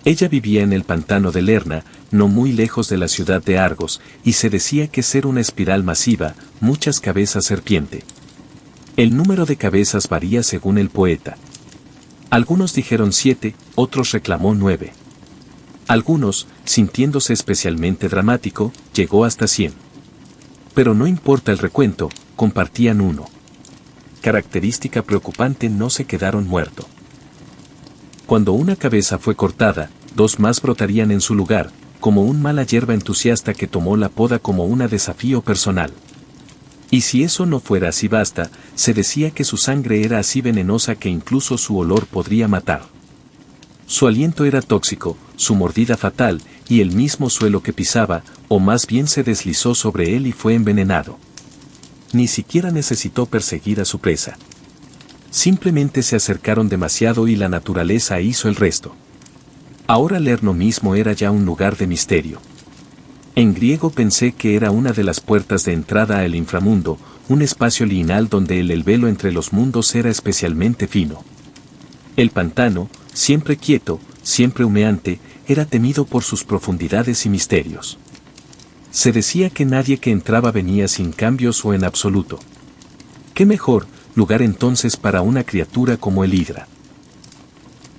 A: Ella vivía en el pantano de Lerna, no muy lejos de la ciudad de Argos, y se decía que ser una espiral masiva, muchas cabezas serpiente. El número de cabezas varía según el poeta. Algunos dijeron 7, otros reclamó 9. Algunos, sintiéndose especialmente dramático, llegó hasta 100. Pero no importa el recuento, compartían uno. Característica preocupante: no se quedaron muertos. Cuando una cabeza fue cortada, dos más brotarían en su lugar, como un mala hierba entusiasta que tomó la poda como un desafío personal. Y si eso no fuera así basta, se decía que su sangre era así venenosa que incluso su olor podría matar. Su aliento era tóxico, su mordida fatal, y el mismo suelo que pisaba, o más bien se deslizó sobre él y fue envenenado. Ni siquiera necesitó perseguir a su presa. Simplemente se acercaron demasiado y la naturaleza hizo el resto. Ahora Lerno mismo era ya un lugar de misterio. En griego pensé que era una de las puertas de entrada al inframundo, un espacio lineal donde el velo entre los mundos era especialmente fino. El pantano, siempre quieto, siempre humeante, era temido por sus profundidades y misterios. Se decía que nadie que entraba venía sin cambios o en absoluto. ¿Qué mejor lugar entonces para una criatura como el hidra?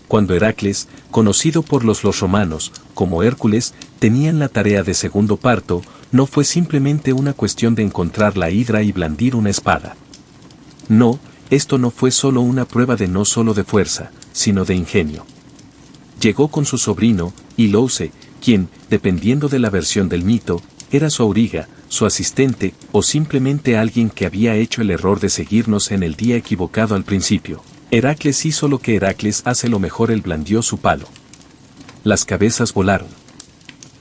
A: Cuando Heracles, conocido por los romanos como Hércules, tenían la tarea de segundo parto, no fue simplemente una cuestión de encontrar la hidra y blandir una espada. No, esto no fue solo una prueba de no solo de fuerza, sino de ingenio. Llegó con su sobrino, Ilouce, quien, dependiendo de la versión del mito, era su auriga, su asistente, o simplemente alguien que había hecho el error de seguirnos en el día equivocado al principio. Heracles hizo lo que Heracles hace lo mejor: él blandió su palo. Las cabezas volaron.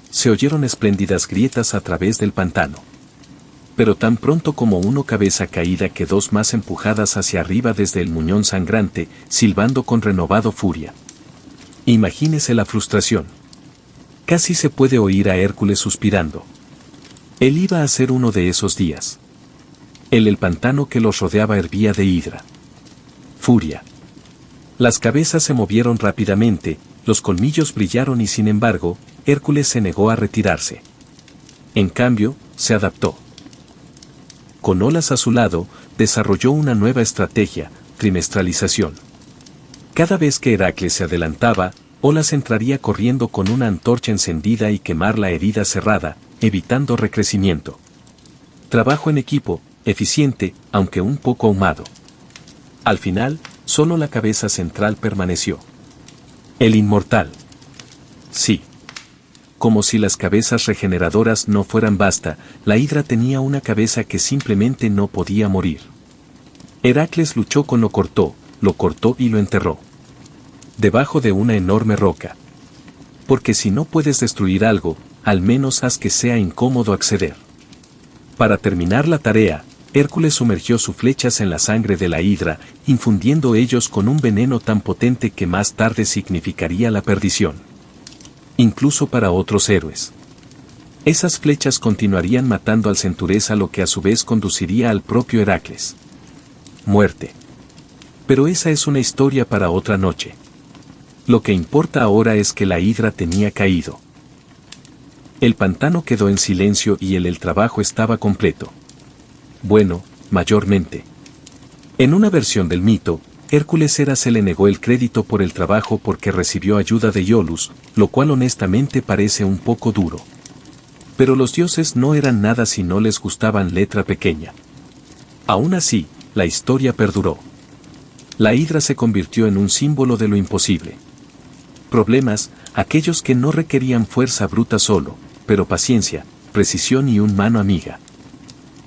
A: Se oyeron espléndidas grietas a través del pantano. Pero tan pronto como una cabeza caída que dos más empujadas hacia arriba desde el muñón sangrante, silbando con renovado furia. Imagínese la frustración. Casi se puede oír a Hércules suspirando. Él iba a ser uno de esos días. El pantano que los rodeaba hervía de hidra. Furia. Las cabezas se movieron rápidamente, los colmillos brillaron y sin embargo, Hércules se negó a retirarse. En cambio, se adaptó. Con olas a su lado, desarrolló una nueva estrategia: trimestralización. Cada vez que Heracles se adelantaba, Olas entraría corriendo con una antorcha encendida y quemar la herida cerrada, evitando recrecimiento. Trabajo en equipo, eficiente, aunque un poco ahumado. Al final, solo la cabeza central permaneció. El inmortal. Sí. Como si las cabezas regeneradoras no fueran basta, la hidra tenía una cabeza que simplemente no podía morir. Heracles luchó con lo cortó y lo enterró. Debajo de una enorme roca. Porque si no puedes destruir algo, al menos haz que sea incómodo acceder. Para terminar la tarea, Hércules sumergió sus flechas en la sangre de la hidra, infundiendo ellos con un veneno tan potente que más tarde significaría la perdición. Incluso para otros héroes. Esas flechas continuarían matando al Centuresa, lo que a su vez conduciría al propio Heracles. Muerte. Pero esa es una historia para otra noche. Lo que importa ahora es que la hidra tenía caído. El pantano quedó en silencio y el trabajo estaba completo. Bueno, mayormente. En una versión del mito, Hércules se le negó el crédito por el trabajo porque recibió ayuda de Iolus, lo cual honestamente parece un poco duro. Pero los dioses no eran nada si no les gustaban letra pequeña. Aún así, la historia perduró. La hidra se convirtió en un símbolo de lo imposible. Problemas, aquellos que no requerían fuerza bruta solo, pero paciencia, precisión y un mano amiga.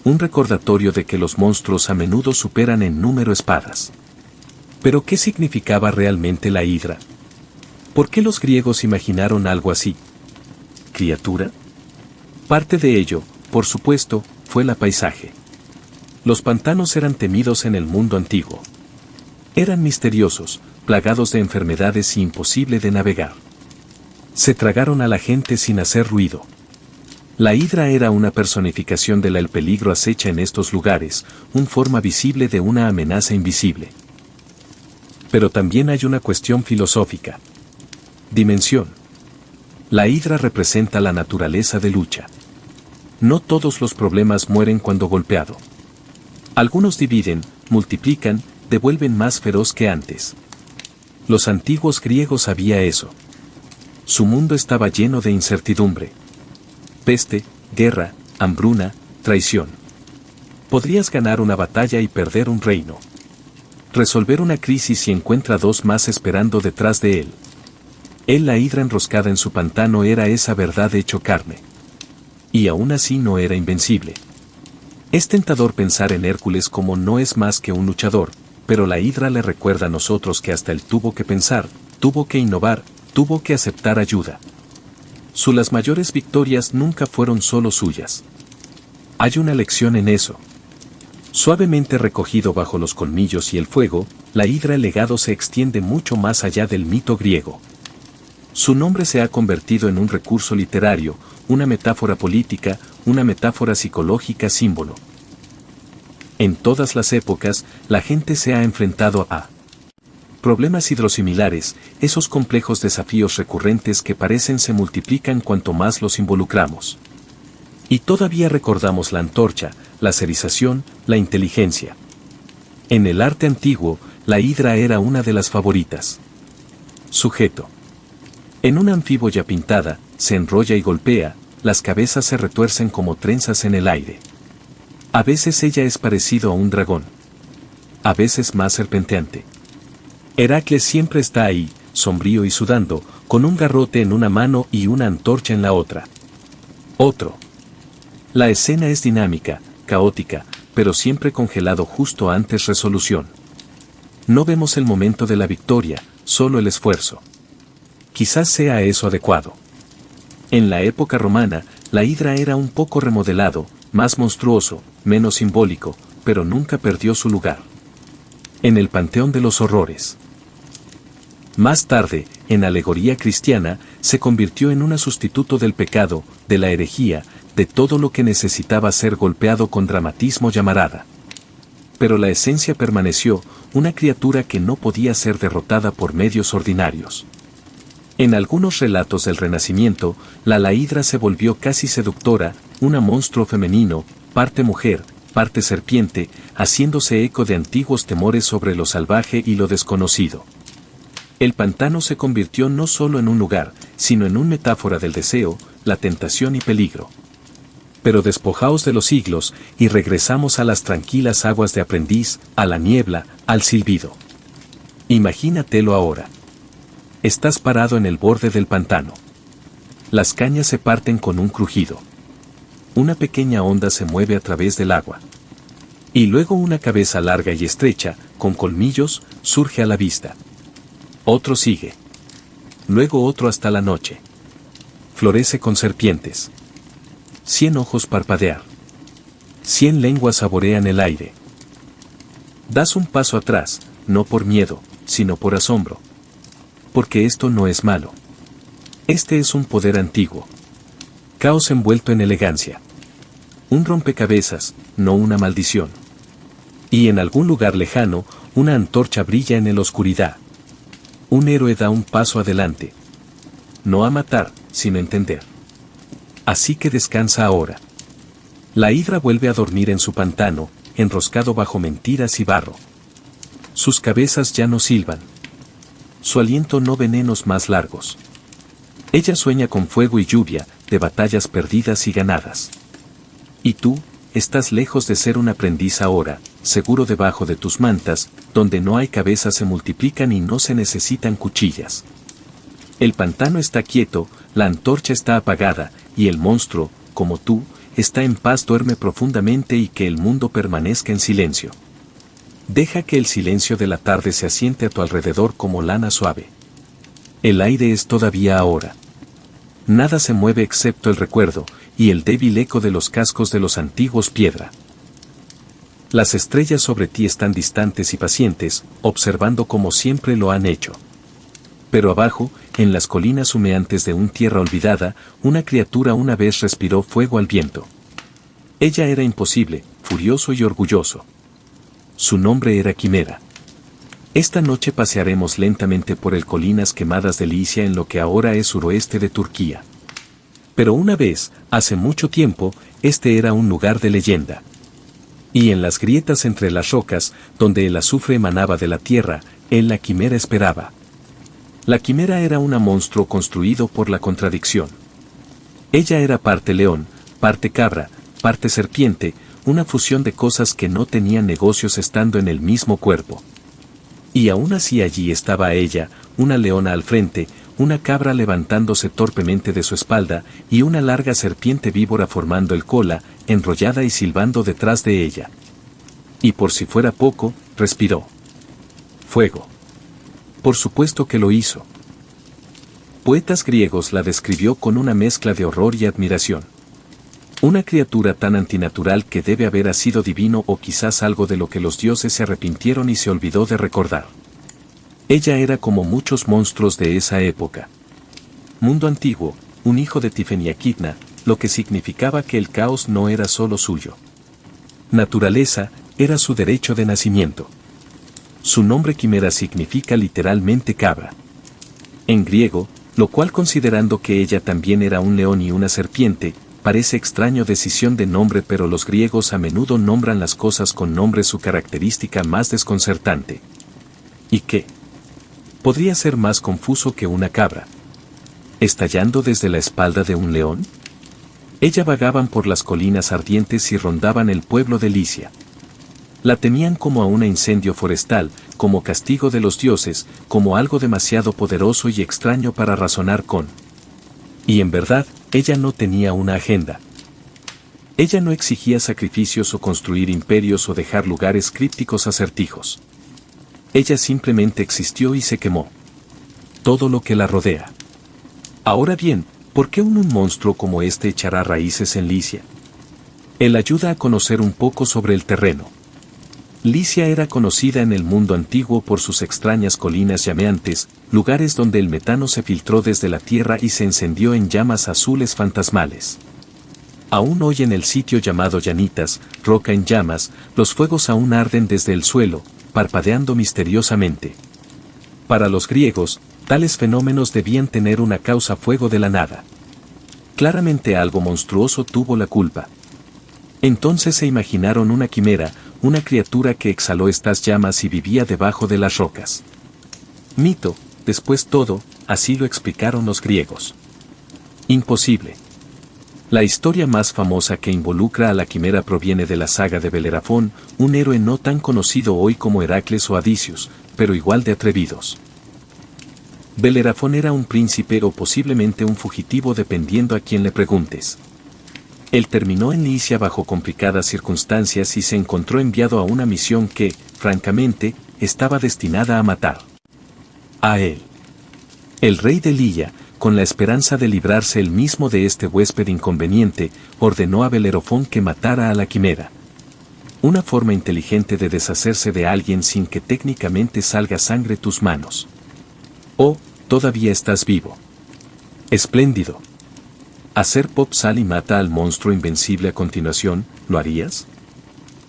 A: Un recordatorio de que los monstruos a menudo superan en número espadas. ¿Pero qué significaba realmente la hidra? ¿Por qué los griegos imaginaron algo así? ¿Criatura? Parte de ello, por supuesto, fue el paisaje. Los pantanos eran temidos en el mundo antiguo. Eran misteriosos, plagados de enfermedades y imposible de navegar. Se tragaron a la gente sin hacer ruido. La hidra era una personificación de el peligro acecha en estos lugares, una forma visible de una amenaza invisible. Pero también hay una cuestión filosófica. Dimensión. La hidra representa la naturaleza de lucha. No todos los problemas mueren cuando golpeado. Algunos dividen, multiplican, devuelven más feroz que antes. Los antiguos griegos sabían eso. Su mundo estaba lleno de incertidumbre. Peste, guerra, hambruna, traición. Podrías ganar una batalla y perder un reino. Resolver una crisis y encuentra dos más esperando detrás de él. La hidra enroscada en su pantano era esa verdad hecho carne. Y aún así no era invencible. Es tentador pensar en Hércules como no es más que un luchador, pero la hidra le recuerda a nosotros que hasta él tuvo que pensar, tuvo que innovar, tuvo que aceptar ayuda. Las mayores victorias nunca fueron solo suyas. Hay una lección en eso. Suavemente recogido bajo los colmillos y el fuego, la hidra el legado se extiende mucho más allá del mito griego. Su nombre se ha convertido en un recurso literario, una metáfora política, una metáfora psicológica símbolo. En todas las épocas, la gente se ha enfrentado a problemas hidrosimilares, esos complejos desafíos recurrentes que parecen se multiplican cuanto más los involucramos. Y todavía recordamos la antorcha, la cerización, la inteligencia. En el arte antiguo, la hidra era una de las favoritas. Sujeto. En una anfíbola pintada, se enrolla y golpea, las cabezas se retuercen como trenzas en el aire. A veces ella es parecido a un dragón. A veces más serpenteante. Heracles siempre está ahí, sombrío y sudando, con un garrote en una mano y una antorcha en la otra. Otro. La escena es dinámica, caótica, pero siempre congelado justo antes resolución. No vemos el momento de la victoria, solo el esfuerzo. Quizás sea eso adecuado. En la época romana, la hidra era un poco remodelado, más monstruoso, menos simbólico, pero nunca perdió su lugar. En el panteón de los horrores. Más tarde, en alegoría cristiana, se convirtió en un sustituto del pecado, de la herejía, de todo lo que necesitaba ser golpeado con dramatismo llamarada. Pero la esencia permaneció, una criatura que no podía ser derrotada por medios ordinarios. En algunos relatos del Renacimiento, la hidra se volvió casi seductora, una monstruo femenino, parte mujer, parte serpiente, haciéndose eco de antiguos temores sobre lo salvaje y lo desconocido. El pantano se convirtió no solo en un lugar, sino en una metáfora del deseo, la tentación y peligro. Pero despojaos de los siglos, y regresamos a las tranquilas aguas de Aprendiz, a la niebla, al silbido. Imagínatelo ahora. Estás parado en el borde del pantano. Las cañas se parten con un crujido. Una pequeña onda se mueve a través del agua. Y luego una cabeza larga y estrecha, con colmillos, surge a la vista. Otro sigue. Luego otro hasta la noche. Florece con serpientes. 100 ojos parpadear. 100 lenguas saborean el aire. Das un paso atrás, no por miedo, sino por asombro. Porque esto no es malo. Este es un poder antiguo. Caos envuelto en elegancia. Un rompecabezas, no una maldición. Y en algún lugar lejano, una antorcha brilla en la oscuridad. Un héroe da un paso adelante. No a matar, sino a entender. Así que descansa ahora. La hidra vuelve a dormir en su pantano, enroscado bajo mentiras y barro. Sus cabezas ya no silban. Su aliento no venenos más largos. Ella sueña con fuego y lluvia, de batallas perdidas y ganadas. Y tú, estás lejos de ser un aprendiz ahora, seguro debajo de tus mantas, donde no hay cabezas se multiplican y no se necesitan cuchillas. El pantano está quieto, la antorcha está apagada, y el monstruo, como tú, está en paz, duerme profundamente y que el mundo permanezca en silencio. Deja que el silencio de la tarde se asiente a tu alrededor como lana suave. El aire es todavía ahora. Nada se mueve excepto el recuerdo, y el débil eco de los cascos de los antiguos piedra. Las estrellas sobre ti están distantes y pacientes, observando como siempre lo han hecho. Pero abajo, en las colinas humeantes de una tierra olvidada, una criatura una vez respiró fuego al viento. Ella era imposible, furioso y orgulloso. Su nombre era Quimera. Esta noche pasearemos lentamente por el colinas quemadas de Licia en lo que ahora es suroeste de Turquía. Pero una vez, hace mucho tiempo, este era un lugar de leyenda. Y en las grietas entre las rocas, donde el azufre emanaba de la tierra, él la Quimera esperaba. La Quimera era un monstruo construido por la contradicción. Ella era parte león, parte cabra, parte serpiente, una fusión de cosas que no tenían negocios estando en el mismo cuerpo. Y aún así allí estaba ella, una leona al frente, una cabra levantándose torpemente de su espalda, y una larga serpiente víbora formando el cola, enrollada y silbando detrás de ella. Y por si fuera poco, respiró. Fuego. Por supuesto que lo hizo. Poetas griegos la describió con una mezcla de horror y admiración. Una criatura tan antinatural que debe haber sido divino o quizás algo de lo que los dioses se arrepintieron y se olvidó de recordar. Ella era como muchos monstruos de esa época. Mundo antiguo, un hijo de Tifeniakitna, lo que significaba que el caos no era solo suyo. Naturaleza, era su derecho de nacimiento. Su nombre Quimera significa literalmente cabra. En griego, lo cual considerando que ella también era un león y una serpiente, parece extraño decisión de nombre, pero los griegos a menudo nombran las cosas con nombres, su característica más desconcertante. ¿Y qué? Podría ser más confuso que una cabra. ¿Estallando desde la espalda de un león? Ella vagaban por las colinas ardientes y rondaban el pueblo de Licia. La temían como a un incendio forestal, como castigo de los dioses, como algo demasiado poderoso y extraño para razonar con. Y en verdad, ella no tenía una agenda. Ella no exigía sacrificios o construir imperios o dejar lugares crípticos acertijos. Ella simplemente existió y se quemó. Todo lo que la rodea. Ahora bien, ¿por qué un monstruo como este echará raíces en Licia? Él ayuda a conocer un poco sobre el terreno. Licia era conocida en el mundo antiguo por sus extrañas colinas llameantes, lugares donde el metano se filtró desde la tierra y se encendió en llamas azules fantasmales. Aún hoy en el sitio llamado Llanitas, roca en llamas, los fuegos aún arden desde el suelo, parpadeando misteriosamente. Para los griegos, tales fenómenos debían tener una causa, fuego de la nada. Claramente algo monstruoso tuvo la culpa. Entonces se imaginaron una quimera, una criatura que exhaló estas llamas y vivía debajo de las rocas. Mito, después todo, así lo explicaron los griegos. Imposible. La historia más famosa que involucra a la quimera proviene de la saga de Belerafón, un héroe no tan conocido hoy como Heracles o Adicius, pero igual de atrevidos. Belerafón era un príncipe o posiblemente un fugitivo dependiendo a quien le preguntes. Él terminó en Licia bajo complicadas circunstancias y se encontró enviado a una misión que, francamente, estaba destinada a matar a él. El rey de Licia, con la esperanza de librarse él mismo de este huésped inconveniente, ordenó a Belerofón que matara a la quimera. Una forma inteligente de deshacerse de alguien sin que técnicamente salga sangre tus manos. Oh, todavía estás vivo. Espléndido. Hacer pop sal y mata al monstruo invencible a continuación, ¿lo harías?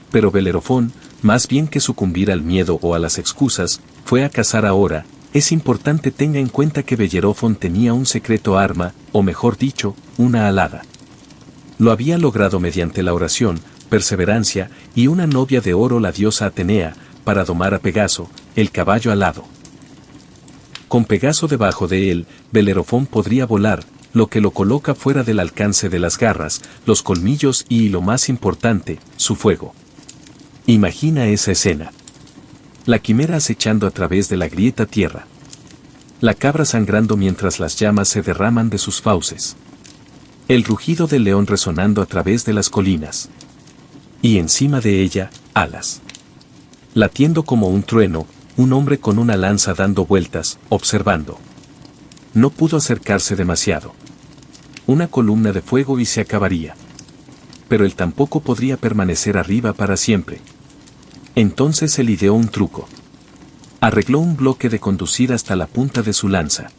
A: Pero Belerofón, más bien que sucumbir al miedo o a las excusas, fue a cazar ahora. Es importante tenga en cuenta que Belerofón tenía un secreto arma, o mejor dicho, una alada. Lo había logrado mediante la oración, perseverancia, y una novia de oro, la diosa Atenea, para domar a Pegaso, el caballo alado. Con Pegaso debajo de él, Belerofón podría volar, lo que lo coloca fuera del alcance de las garras, los colmillos y, lo más importante, su fuego. Imagina esa escena. La quimera acechando a través de la grieta tierra. La cabra sangrando mientras las llamas se derraman de sus fauces. El rugido del león resonando a través de las colinas. Y encima de ella, alas. Latiendo como un trueno, un hombre con una lanza dando vueltas, observando. No pudo acercarse demasiado. Una columna de fuego y se acabaría. Pero él tampoco podría permanecer arriba para siempre. Entonces él ideó un truco. Arregló un bloque de conducir hasta la punta de su lanza.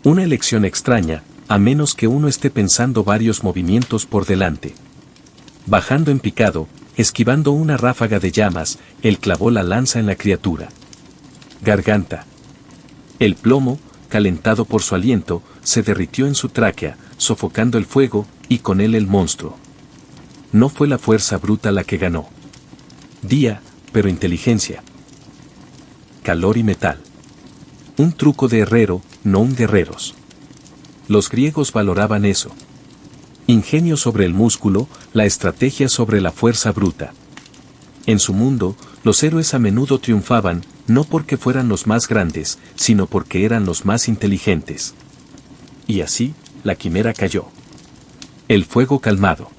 A: Una elección extraña, a menos que uno esté pensando varios movimientos por delante. Bajando en picado, esquivando una ráfaga de llamas, él clavó la lanza en la criatura. Garganta. El plomo, calentado por su aliento, se derritió en su tráquea, sofocando el fuego, y con él el monstruo. No fue la fuerza bruta la que ganó. Día, pero inteligencia. Calor y metal. Un truco de herrero, no un de herreros. Los griegos valoraban eso. Ingenio sobre el músculo, la estrategia sobre la fuerza bruta. En su mundo, los héroes a menudo triunfaban, no porque fueran los más grandes, sino porque eran los más inteligentes. Y así, la quimera cayó. El fuego calmado.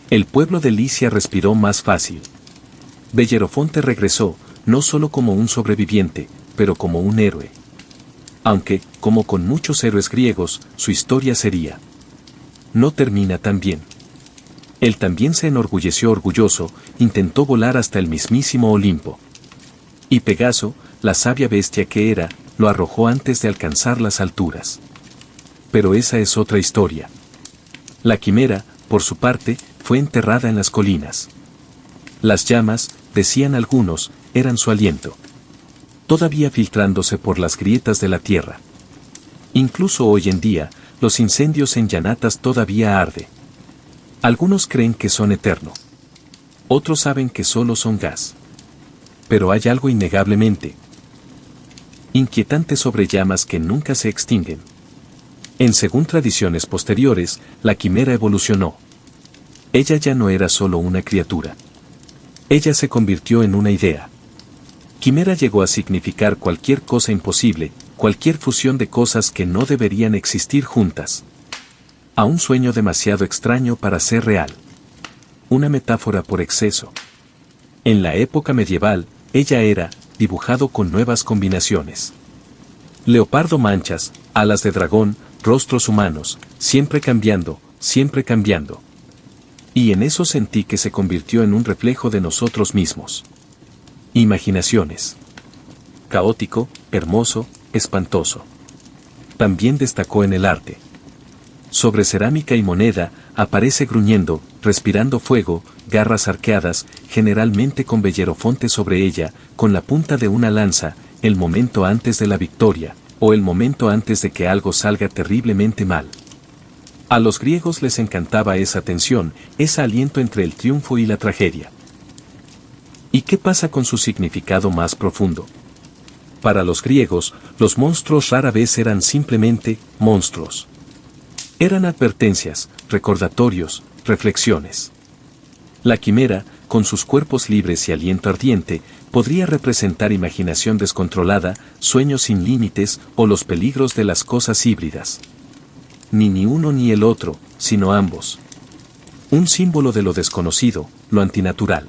A: El pueblo de Licia respiró más fácil. Bellerofonte regresó, no solo como un sobreviviente, pero como un héroe. Aunque, como con muchos héroes griegos, su historia sería. No termina tan bien. Él también se enorgulleció orgulloso, intentó volar hasta el mismísimo Olimpo. Y Pegaso, la sabia bestia que era, lo arrojó antes de alcanzar las alturas. Pero esa es otra historia. La quimera, por su parte, fue enterrada en las colinas. Las llamas, decían algunos, eran su aliento. Todavía filtrándose por las grietas de la tierra. Incluso hoy en día, los incendios en llanatas todavía arde. Algunos creen que son eterno. Otros saben que solo son gas. Pero hay algo innegablemente inquietante sobre llamas que nunca se extinguen. Según tradiciones posteriores, la quimera evolucionó. Ella ya no era solo una criatura. Ella se convirtió en una idea. Quimera llegó a significar cualquier cosa imposible, cualquier fusión de cosas que no deberían existir juntas. A un sueño demasiado extraño para ser real. Una metáfora por exceso. En la época medieval, ella era, dibujado con nuevas combinaciones. Leopardo manchas, alas de dragón, rostros humanos, siempre cambiando, siempre cambiando. Y en eso sentí que se convirtió en un reflejo de nosotros mismos. Imaginaciones. Caótico, hermoso, espantoso. También destacó en el arte. Sobre cerámica y moneda, aparece gruñendo, respirando fuego, garras arqueadas, generalmente con Bellerofonte sobre ella, con la punta de una lanza, el momento antes de la victoria, o el momento antes de que algo salga terriblemente mal. A los griegos les encantaba esa tensión, ese aliento entre el triunfo y la tragedia. ¿Y qué pasa con su significado más profundo? Para los griegos, los monstruos rara vez eran simplemente monstruos. Eran advertencias, recordatorios, reflexiones. La quimera, con sus cuerpos libres y aliento ardiente, podría representar imaginación descontrolada, sueños sin límites o los peligros de las cosas híbridas. Ni uno ni el otro, sino ambos. Un símbolo de lo desconocido, lo antinatural.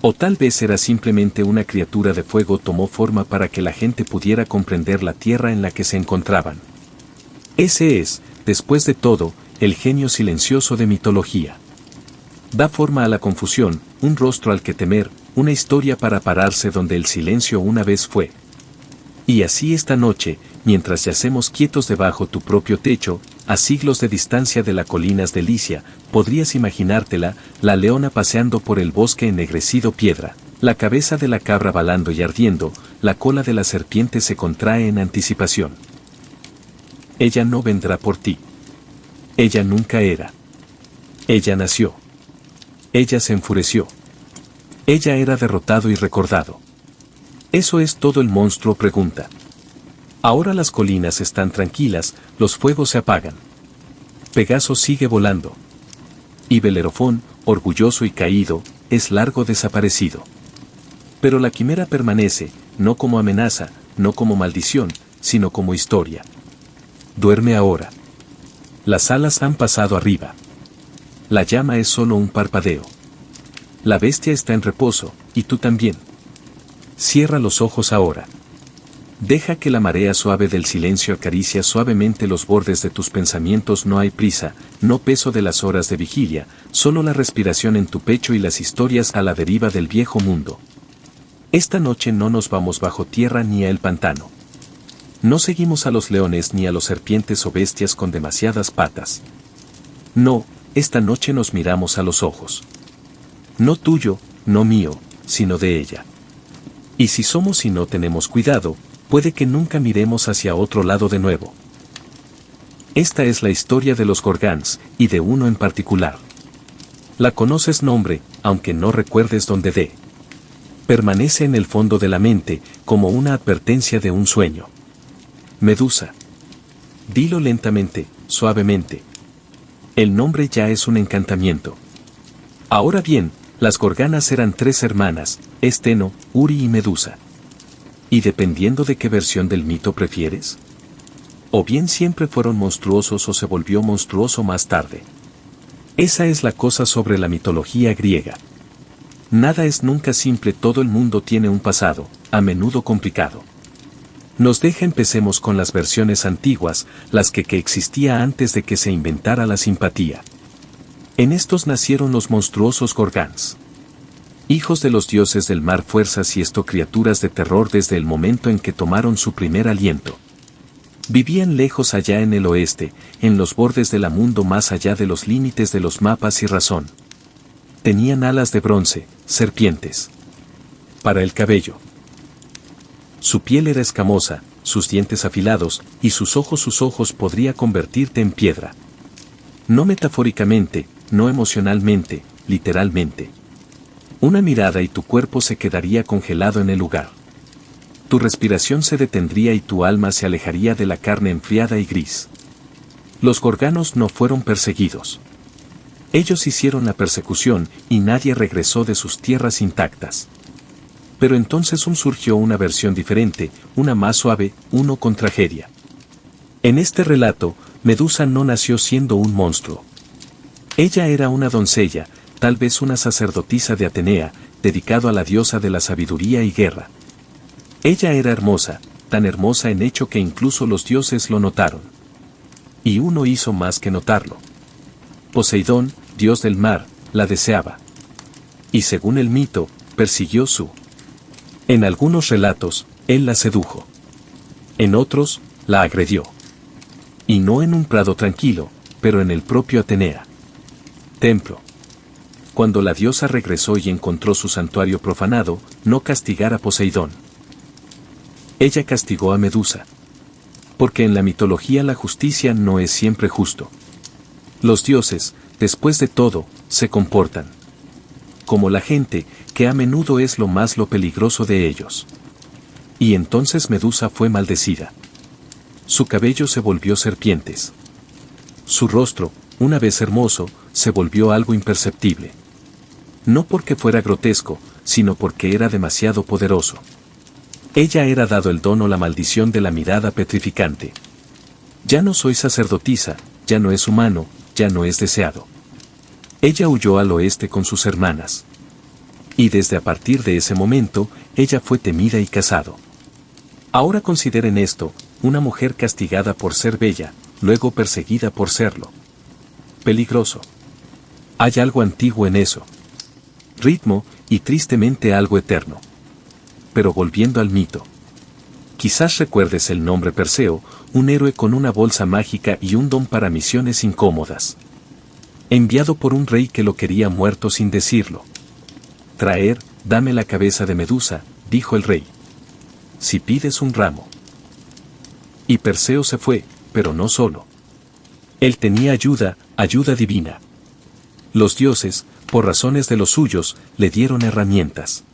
A: O tal vez era simplemente una criatura de fuego tomó forma para que la gente pudiera comprender la tierra en la que se encontraban. Ese es, después de todo, el genio silencioso de mitología. Da forma a la confusión, un rostro al que temer, una historia para pararse donde el silencio una vez fue. Y así esta noche, mientras yacemos quietos debajo tu propio techo, a siglos de distancia de las colinas de Licia, podrías imaginártela, la leona paseando por el bosque ennegrecido piedra, la cabeza de la cabra balando y ardiendo, la cola de la serpiente se contrae en anticipación. Ella no vendrá por ti. Ella nunca era. Ella nació. Ella se enfureció. Ella era derrotado y recordado. ¿Eso es todo? El monstruo pregunta. Ahora las colinas están tranquilas, los fuegos se apagan. Pegaso sigue volando. Y Belerophón, orgulloso y caído, es largo desaparecido. Pero la quimera permanece, no como amenaza, no como maldición, sino como historia. Duerme ahora. Las alas han pasado arriba. La llama es solo un parpadeo. La bestia está en reposo, y tú también. Cierra los ojos ahora. Deja que la marea suave del silencio acaricie suavemente los bordes de tus pensamientos. No hay prisa, no peso de las horas de vigilia, solo la respiración en tu pecho y las historias a la deriva del viejo mundo. Esta noche no nos vamos bajo tierra ni a el pantano. No seguimos a los leones ni a los serpientes o bestias con demasiadas patas. No, esta noche nos miramos a los ojos. No tuyo, no mío, sino de ella. Y si somos y no tenemos cuidado, puede que nunca miremos hacia otro lado de nuevo. Esta es la historia de los Gorgans, y de uno en particular. La conoces nombre, aunque no recuerdes dónde de. Permanece en el fondo de la mente, como una advertencia de un sueño. Medusa. Dilo lentamente, suavemente. El nombre ya es un encantamiento. Ahora bien, las Gorganas eran 3 hermanas, Esteno, Uri y Medusa. ¿Y dependiendo de qué versión del mito prefieres? O bien siempre fueron monstruosos o se volvió monstruoso más tarde. Esa es la cosa sobre la mitología griega. Nada es nunca simple, todo el mundo tiene un pasado, a menudo complicado. Nos deja empecemos con las versiones antiguas, las que existía antes de que se inventara la simpatía. En estos nacieron los monstruosos Gorgans. Hijos de los dioses del mar, fuerzas y criaturas de terror desde el momento en que tomaron su primer aliento. Vivían lejos allá en el oeste, en los bordes del mundo más allá de los límites de los mapas y razón. Tenían alas de bronce, serpientes. Para el cabello. Su piel era escamosa, sus dientes afilados, y sus ojos podría convertirte en piedra. No metafóricamente, no emocionalmente, literalmente. Una mirada y tu cuerpo se quedaría congelado en el lugar. Tu respiración se detendría y tu alma se alejaría de la carne enfriada y gris. Los Gorganos no fueron perseguidos. Ellos hicieron la persecución y nadie regresó de sus tierras intactas. Pero entonces surgió una versión diferente, una más suave, uno con tragedia. En este relato, Medusa no nació siendo un monstruo. Ella era una doncella, tal vez una sacerdotisa de Atenea, dedicado a la diosa de la sabiduría y guerra. Ella era hermosa, tan hermosa en hecho que incluso los dioses lo notaron. Y uno hizo más que notarlo. Poseidón, dios del mar, la deseaba. Y según el mito, persiguió su. En algunos relatos, él la sedujo. En otros, la agredió. Y no en un prado tranquilo, pero en el propio Atenea. Templo. Cuando la diosa regresó y encontró su santuario profanado, no castigara a Poseidón. Ella castigó a Medusa. Porque en la mitología la justicia no es siempre justo. Los dioses, después de todo, se comportan como la gente, que a menudo es lo peligroso de ellos. Y entonces Medusa fue maldecida. Su cabello se volvió serpientes. Su rostro, una vez hermoso, se volvió algo imperceptible. No porque fuera grotesco, sino porque era demasiado poderoso. Ella era dado el don o la maldición de la mirada petrificante. Ya no soy sacerdotisa, ya no es humano, ya no es deseado. Ella huyó al oeste con sus hermanas. Y desde a partir de ese momento, ella fue temida y cazado. Ahora consideren esto, una mujer castigada por ser bella, luego perseguida por serlo. Peligroso. Hay algo antiguo en eso. Ritmo, y tristemente algo eterno. Pero volviendo al mito. Quizás recuerdes el nombre Perseo, un héroe con una bolsa mágica y un don para misiones incómodas. Enviado por un rey que lo quería muerto sin decirlo. Traer, dame la cabeza de Medusa, dijo el rey. Si pides un ramo. Y Perseo se fue, pero no solo. Él tenía ayuda divina. Los dioses, por razones de los suyos, le dieron herramientas.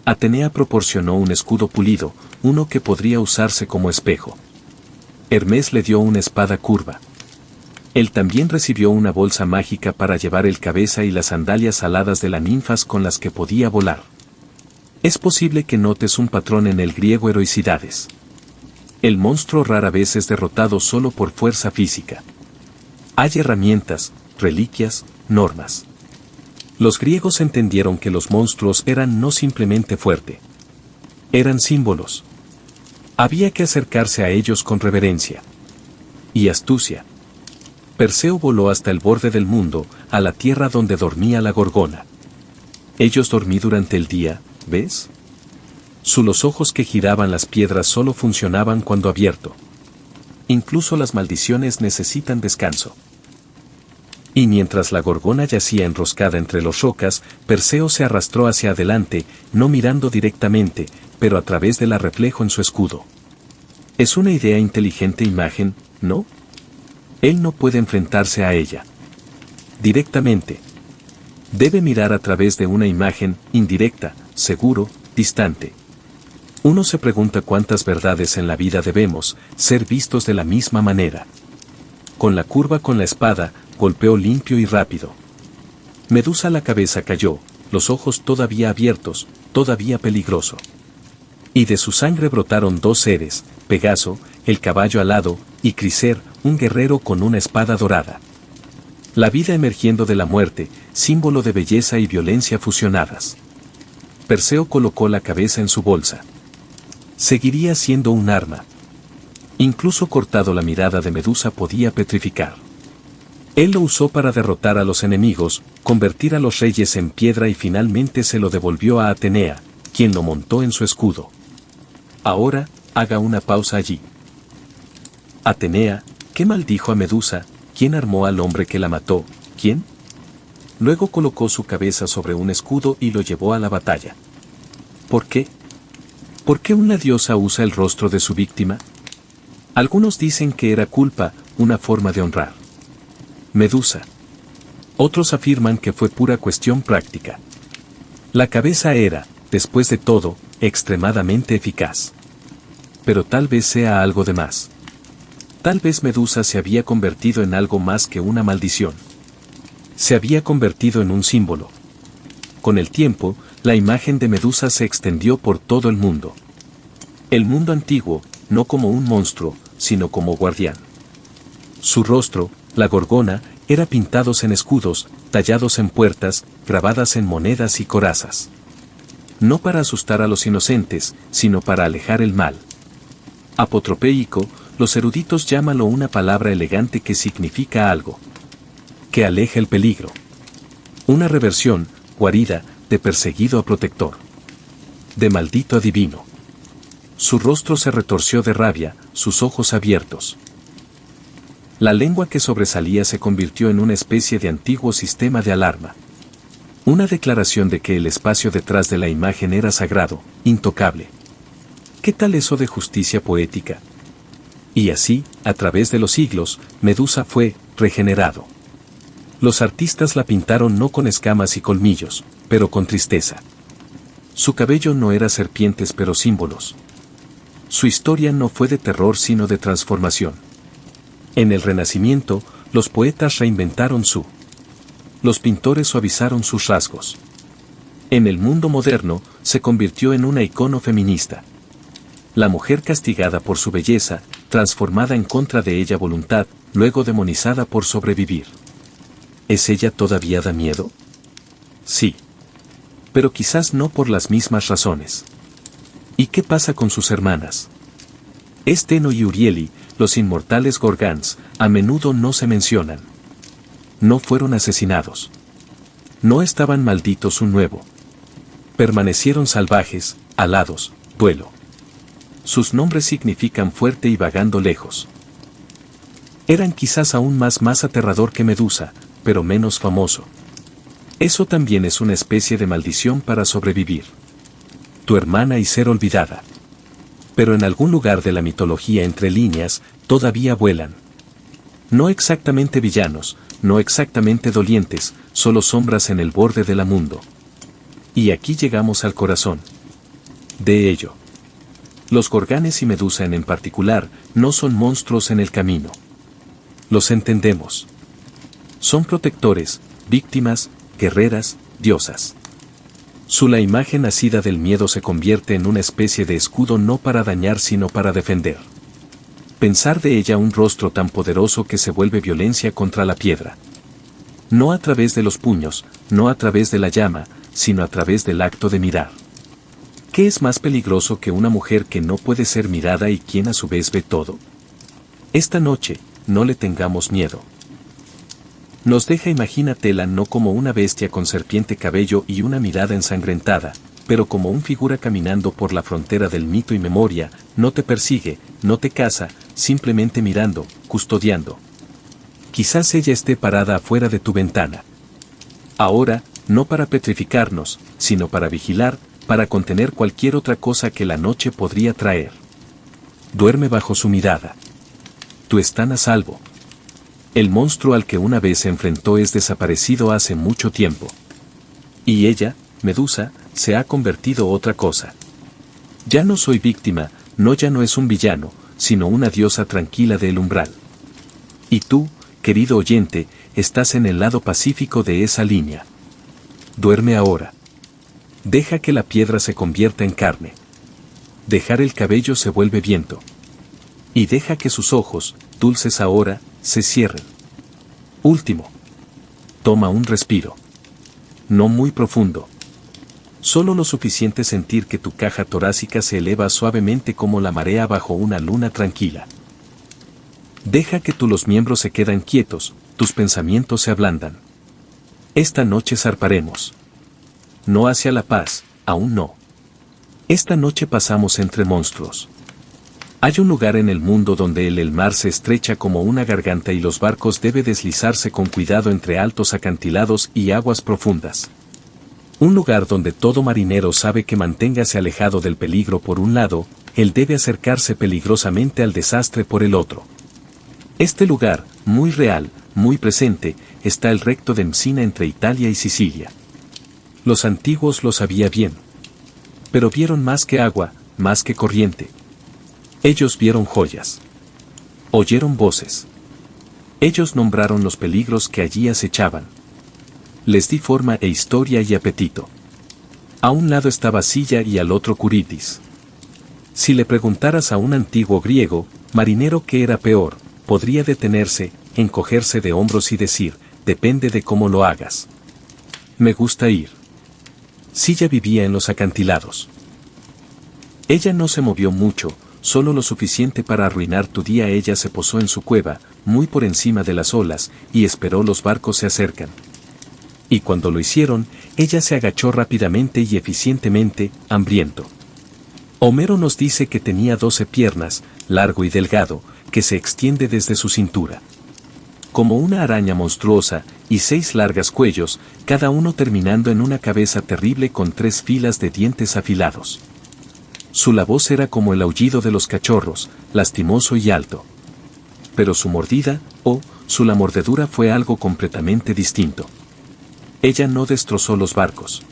A: Atenea proporcionó un escudo pulido, uno que podría usarse como espejo. Hermes le dio una espada curva. Él también recibió una bolsa mágica para llevar el cabeza y las sandalias aladas de las ninfas con las que podía volar. Es posible que notes un patrón en el griego heroicidades. El monstruo rara vez es derrotado solo por fuerza física. Hay herramientas, reliquias, normas. Los griegos entendieron que los monstruos eran no simplemente fuerte. Eran símbolos. Había que acercarse a ellos con reverencia y astucia. Perseo voló hasta el borde del mundo, a la tierra donde dormía la gorgona. Ellos dormí durante el día, ¿ves? Los ojos que giraban las piedras solo funcionaban cuando abierto. Incluso las maldiciones necesitan descanso. Y mientras la gorgona yacía enroscada entre los rocas, Perseo se arrastró hacia adelante, no mirando directamente, pero a través del reflejo en su escudo. Es una idea inteligente imagen, ¿no? Él no puede enfrentarse a ella directamente. Debe mirar a través de una imagen indirecta, seguro, distante. Uno se pregunta cuántas verdades en la vida debemos ser vistos de la misma manera. Con la curva con la espada, golpeó limpio y rápido. Medusa la cabeza cayó, los ojos todavía abiertos, todavía peligroso. Y de su sangre brotaron dos seres, Pegaso, el caballo alado, y Criser, un guerrero con una espada dorada. La vida emergiendo de la muerte, símbolo de belleza y violencia fusionadas. Perseo colocó la cabeza en su bolsa. Seguiría siendo un arma. Incluso cortado la mirada de Medusa podía petrificar. Él lo usó para derrotar a los enemigos, convertir a los reyes en piedra y finalmente se lo devolvió a Atenea, quien lo montó en su escudo. Ahora, haga una pausa allí. Atenea, ¿qué maldijo a Medusa? ¿Quién armó al hombre que la mató? ¿Quién? Luego colocó su cabeza sobre un escudo y lo llevó a la batalla. ¿Por qué? ¿Por qué una diosa usa el rostro de su víctima? Algunos dicen que era culpa, una forma de honrar. Medusa. Otros afirman que fue pura cuestión práctica. La cabeza era, después de todo, extremadamente eficaz. Pero tal vez sea algo de más. Tal vez Medusa se había convertido en algo más que una maldición. Se había convertido en un símbolo. Con el tiempo, la imagen de Medusa se extendió por todo el mundo. El mundo antiguo, no como un monstruo, sino como guardián. Su rostro, la gorgona, era pintados en escudos, tallados en puertas, grabadas en monedas y corazas. No para asustar a los inocentes, sino para alejar el mal. Apotropeico, los eruditos llámalo una palabra elegante que significa algo que aleja el peligro. Una reversión, guarida, de perseguido a protector. De maldito a divino. Su rostro se retorció de rabia, sus ojos abiertos. La lengua que sobresalía se convirtió en una especie de antiguo sistema de alarma. Una declaración de que el espacio detrás de la imagen era sagrado, intocable. ¿Qué tal eso de justicia poética? Y así, a través de los siglos, Medusa fue regenerado. Los artistas la pintaron no con escamas y colmillos, pero con tristeza. Su cabello no era serpientes pero símbolos. Su historia no fue de terror sino de transformación. En el Renacimiento, los poetas reinventaron los pintores suavizaron sus rasgos. En el mundo moderno, se convirtió en una icono feminista. La mujer castigada por su belleza, transformada en contra de ella voluntad, luego demonizada por sobrevivir. ¿Es ella todavía da miedo? Sí. Pero quizás no por las mismas razones. ¿Y qué pasa con sus hermanas? Esteno y Urieli, los inmortales Gorgans, a menudo no se mencionan. No fueron asesinados. No estaban malditos un nuevo. Permanecieron salvajes, alados, duelo. Sus nombres significan fuerte y vagando lejos. Eran quizás aún más aterrador que Medusa, pero menos famoso. Eso también es una especie de maldición para sobrevivir. Tu hermana y ser olvidada. Pero en algún lugar de la mitología entre líneas, todavía vuelan. No exactamente villanos, no exactamente dolientes, solo sombras en el borde del mundo. Y aquí llegamos al corazón de ello. Los Gorganes y Medusa en particular no son monstruos en el camino. Los entendemos. Son protectores, víctimas, guerreras, diosas. La imagen nacida del miedo se convierte en una especie de escudo no para dañar sino para defender. Pensar de ella un rostro tan poderoso que se vuelve violencia contra la piedra. No a través de los puños, no a través de la llama, sino a través del acto de mirar. ¿Qué es más peligroso que una mujer que no puede ser mirada y quien a su vez ve todo? Esta noche, no le tengamos miedo. Nos deja imagínatela no como una bestia con serpiente cabello y una mirada ensangrentada, pero como una figura caminando por la frontera del mito y memoria, no te persigue, no te caza, simplemente mirando, custodiando. Quizás ella esté parada afuera de tu ventana. Ahora, no para petrificarnos, sino para vigilar, para contener cualquier otra cosa que la noche podría traer. Duerme bajo su mirada. Tú estás a salvo. El monstruo al que una vez se enfrentó es desaparecido hace mucho tiempo. Y ella, Medusa, se ha convertido otra cosa. Ya no soy víctima, ya no es un villano, sino una diosa tranquila del umbral. Y tú, querido oyente, estás en el lado pacífico de esa línea. Duerme ahora. Deja que la piedra se convierta en carne. Dejar el cabello se vuelve viento. Y deja que sus ojos, dulces ahora, se cierren. Último. Toma un respiro. No muy profundo. Solo lo suficiente sentir que tu caja torácica se eleva suavemente como la marea bajo una luna tranquila. Deja que los miembros se quedan quietos, tus pensamientos se ablandan. Esta noche zarparemos. No hacia la paz, aún no. Esta noche pasamos entre monstruos. Hay un lugar en el mundo donde el mar se estrecha como una garganta y los barcos deben deslizarse con cuidado entre altos acantilados y aguas profundas. Un lugar donde todo marinero sabe que manténgase alejado del peligro por un lado, él debe acercarse peligrosamente al desastre por el otro. Este lugar, muy real, muy presente, está el recto de Messina entre Italia y Sicilia. Los antiguos lo sabían bien. Pero vieron más que agua, más que corriente. Ellos vieron joyas. Oyeron voces. Ellos nombraron los peligros que allí acechaban. Les di forma e historia y apetito. A un lado estaba Silla y al otro Curitis. Si le preguntaras a un antiguo griego, marinero qué era peor, podría detenerse, encogerse de hombros y decir, depende de cómo lo hagas. Me gusta ir. Silla vivía en los acantilados. Ella no se movió mucho, solo lo suficiente para arruinar tu día. Ella se posó en su cueva, muy por encima de las olas, y esperó los barcos se acercan. Y cuando lo hicieron, ella se agachó rápidamente y eficientemente, hambriento. Homero nos dice que tenía 12 piernas, largo y delgado, que se extiende desde su cintura. Como una araña monstruosa, y 6 largas cuellos, cada uno terminando en una cabeza terrible con 3 filas de dientes afilados. Su voz era como el aullido de los cachorros, lastimoso y alto. Pero su mordida, su mordedura fue algo completamente distinto. Ella no destrozó los barcos.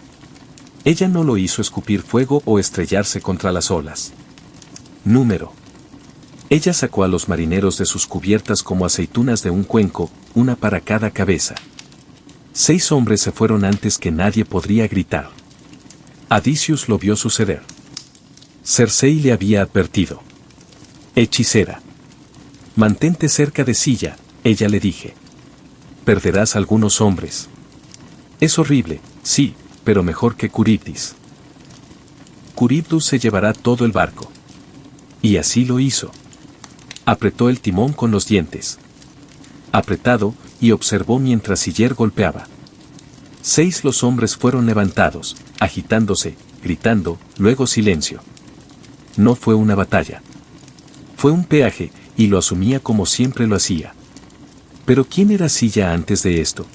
A: Ella no lo hizo escupir fuego o estrellarse contra las olas. Número. Ella sacó a los marineros de sus cubiertas como aceitunas de un cuenco, una para cada cabeza. 6 hombres se fueron antes que nadie podría gritar. Odysseus lo vio suceder. Cersei le había advertido. Hechicera. Mantente cerca de Silla, ella le dije. Perderás algunos hombres. Es horrible, sí, pero mejor que Curitis. Curibdus se llevará todo el barco. Y así lo hizo. Apretó el timón con los dientes. Apretado, y observó mientras Siller golpeaba. 6 los hombres fueron levantados, agitándose, gritando, luego silencio. No fue una batalla. Fue un peaje, y lo asumía como siempre lo hacía. Pero ¿quién era Silla antes de esto?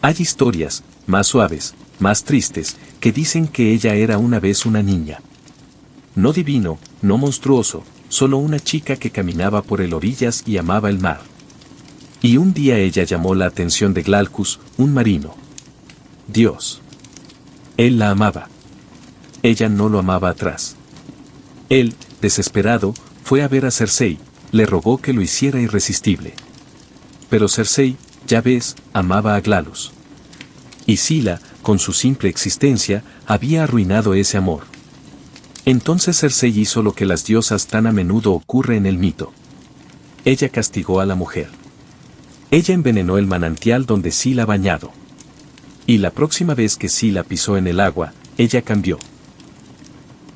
A: Hay historias, más suaves, más tristes, que dicen que ella era una vez una niña. No divino, no monstruoso, solo una chica que caminaba por el orillas y amaba el mar. Y un día ella llamó la atención de Glaucus, un marino. Dios. Él la amaba. Ella no lo amaba atrás. Él, desesperado, fue a ver a Cersei, le rogó que lo hiciera irresistible. Pero Cersei, ya ves, amaba a Glalus. Y Scylla, con su simple existencia, había arruinado ese amor. Entonces Cersei hizo lo que las diosas tan a menudo ocurre en el mito. Ella castigó a la mujer. Ella envenenó el manantial donde Scylla bañado. Y la próxima vez que Scylla pisó en el agua, ella cambió.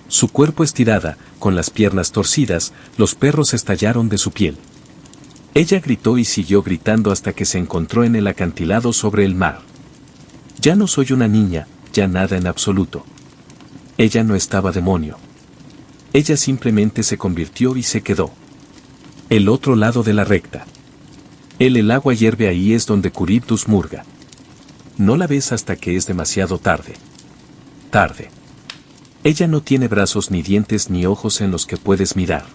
A: Su cuerpo estirada, con las piernas torcidas, los perros estallaron de su piel. Ella gritó y siguió gritando hasta que se encontró en el acantilado sobre el mar. Ya no soy una niña, ya nada en absoluto. Ella no estaba demonio. Ella simplemente se convirtió y se quedó. El otro lado de la recta. El agua hierve, ahí es donde Charybdis murga. No la ves hasta que es demasiado tarde. Tarde. Ella no tiene brazos ni dientes ni ojos en los que puedes mirar.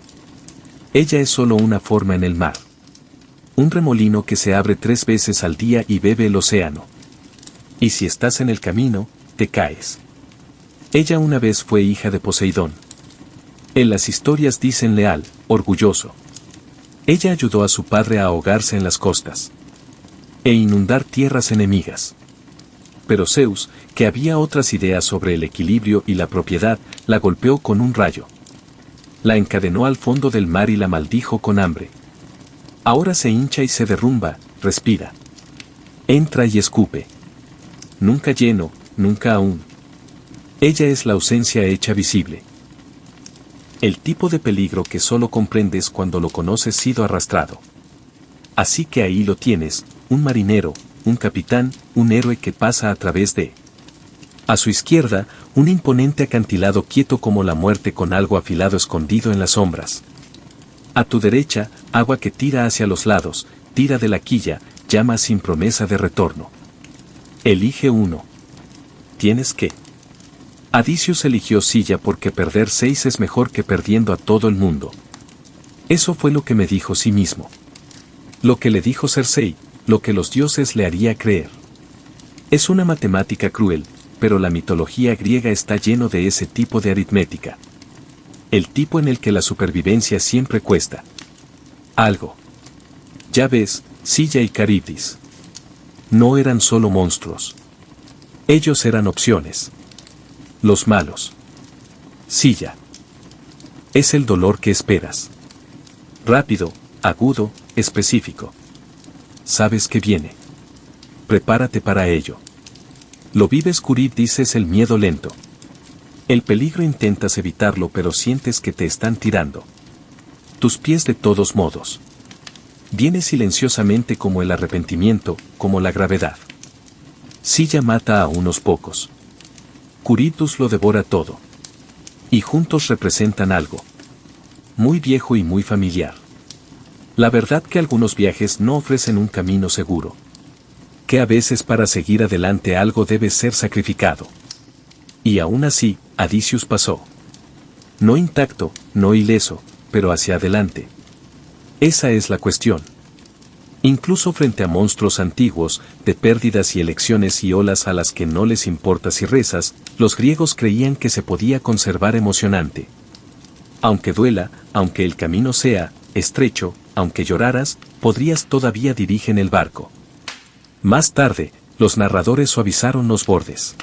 A: Ella es solo una forma en el mar. Un remolino que se abre 3 veces al día y bebe el océano. Y si estás en el camino, te caes. Ella una vez fue hija de Poseidón. En las historias dicen leal, orgulloso. Ella ayudó a su padre a ahogarse en las costas e inundar tierras enemigas. Pero Zeus, que había otras ideas sobre el equilibrio y la propiedad, la golpeó con un rayo. La encadenó al fondo del mar y la maldijo con hambre. Ahora se hincha y se derrumba, respira. Entra y escupe. Nunca lleno, nunca aún. Ella es la ausencia hecha visible. El tipo de peligro que solo comprendes cuando lo conoces sido arrastrado. Así que ahí lo tienes, un marinero, un capitán, un héroe que pasa a través de. A su izquierda, un imponente acantilado quieto como la muerte con algo afilado escondido en las sombras. A tu derecha, agua que tira hacia los lados, tira de la quilla, llama sin promesa de retorno. Elige uno. Tienes que. Adicius eligió Silla porque perder 6 es mejor que perdiendo a todo el mundo. Eso fue lo que me dijo sí mismo. Lo que le dijo Cersei, lo que los dioses le haría creer. Es una matemática cruel, pero la mitología griega está lleno de ese tipo de aritmética. El tipo en el que la supervivencia siempre cuesta algo. Ya ves, Silla y Charybdis. No eran solo monstruos. Ellos eran opciones. Los malos. Silla. Es el dolor que esperas. Rápido, agudo, específico. Sabes que viene. Prepárate para ello. Lo vives. Charybdis es el miedo lento. El peligro intentas evitarlo pero sientes que te están tirando. Tus pies de todos modos. Viene silenciosamente como el arrepentimiento, como la gravedad. Silla mata a unos pocos. Charybdis lo devora todo. Y juntos representan algo. Muy viejo y muy familiar. La verdad que algunos viajes no ofrecen un camino seguro. Que a veces para seguir adelante algo debe ser sacrificado. Y aún así, Adicius pasó. No intacto, no ileso, pero hacia adelante. Esa es la cuestión. Incluso frente a monstruos antiguos, de pérdidas y elecciones y olas a las que no les importa si rezas, los griegos creían que se podía conservar emocionante. Aunque duela, aunque el camino sea estrecho, aunque lloraras, podrías todavía dirigir el barco. Más tarde, los narradores suavizaron los bordes.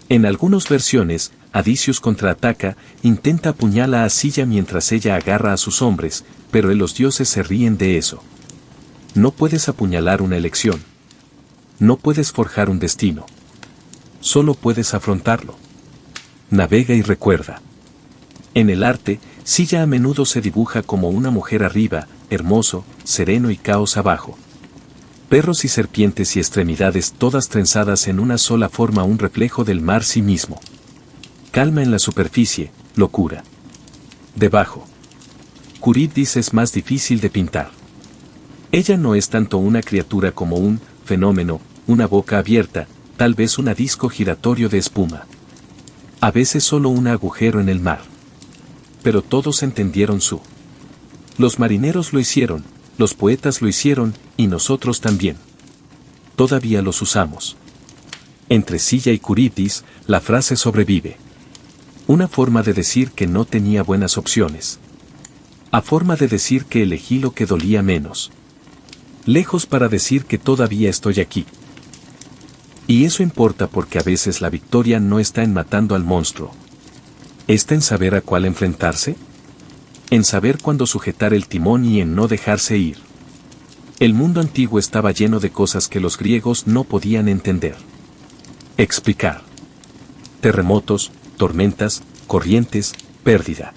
A: En algunas versiones, Adicius contraataca, intenta apuñalar a Silla mientras ella agarra a sus hombres, pero los dioses se ríen de eso. No puedes apuñalar una elección. No puedes forjar un destino. Solo puedes afrontarlo. Navega y recuerda. En el arte, Silla a menudo se dibuja como una mujer arriba, hermoso, sereno y caos abajo. Perros y serpientes y extremidades todas trenzadas en una sola forma, un reflejo del mar sí mismo. Calma en la superficie, locura. Debajo. Charybdis es más difícil de pintar. Ella no es tanto una criatura como un fenómeno, una boca abierta, tal vez un disco giratorio de espuma. A veces solo un agujero en el mar. Pero todos entendieron su. Los marineros lo hicieron, los poetas lo hicieron, y nosotros también. Todavía los usamos. Entre Silla y Charybdis, la frase sobrevive. Una forma de decir que no tenía buenas opciones. A forma de decir que elegí lo que dolía menos. Lejos para decir que todavía estoy aquí. Y eso importa porque a veces la victoria no está en matando al monstruo. ¿Está en saber a cuál enfrentarse? En saber cuándo sujetar el timón y en no dejarse ir. El mundo antiguo estaba lleno de cosas que los griegos no podían entender. Explicar. Terremotos, tormentas, corrientes, pérdida.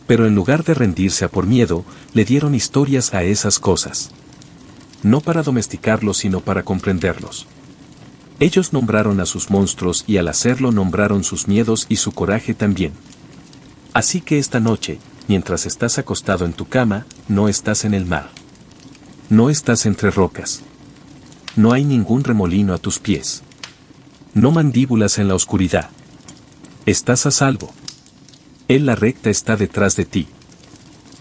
A: Pero en lugar de rendirse a por miedo, le dieron historias a esas cosas. No para domesticarlos sino para comprenderlos. Ellos nombraron a sus monstruos y al hacerlo nombraron sus miedos y su coraje también. Así que esta noche, mientras estás acostado en tu cama, no estás en el mar. No estás entre rocas. No hay ningún remolino a tus pies. No mandíbulas en la oscuridad. Estás a salvo. Él la recta está detrás de ti.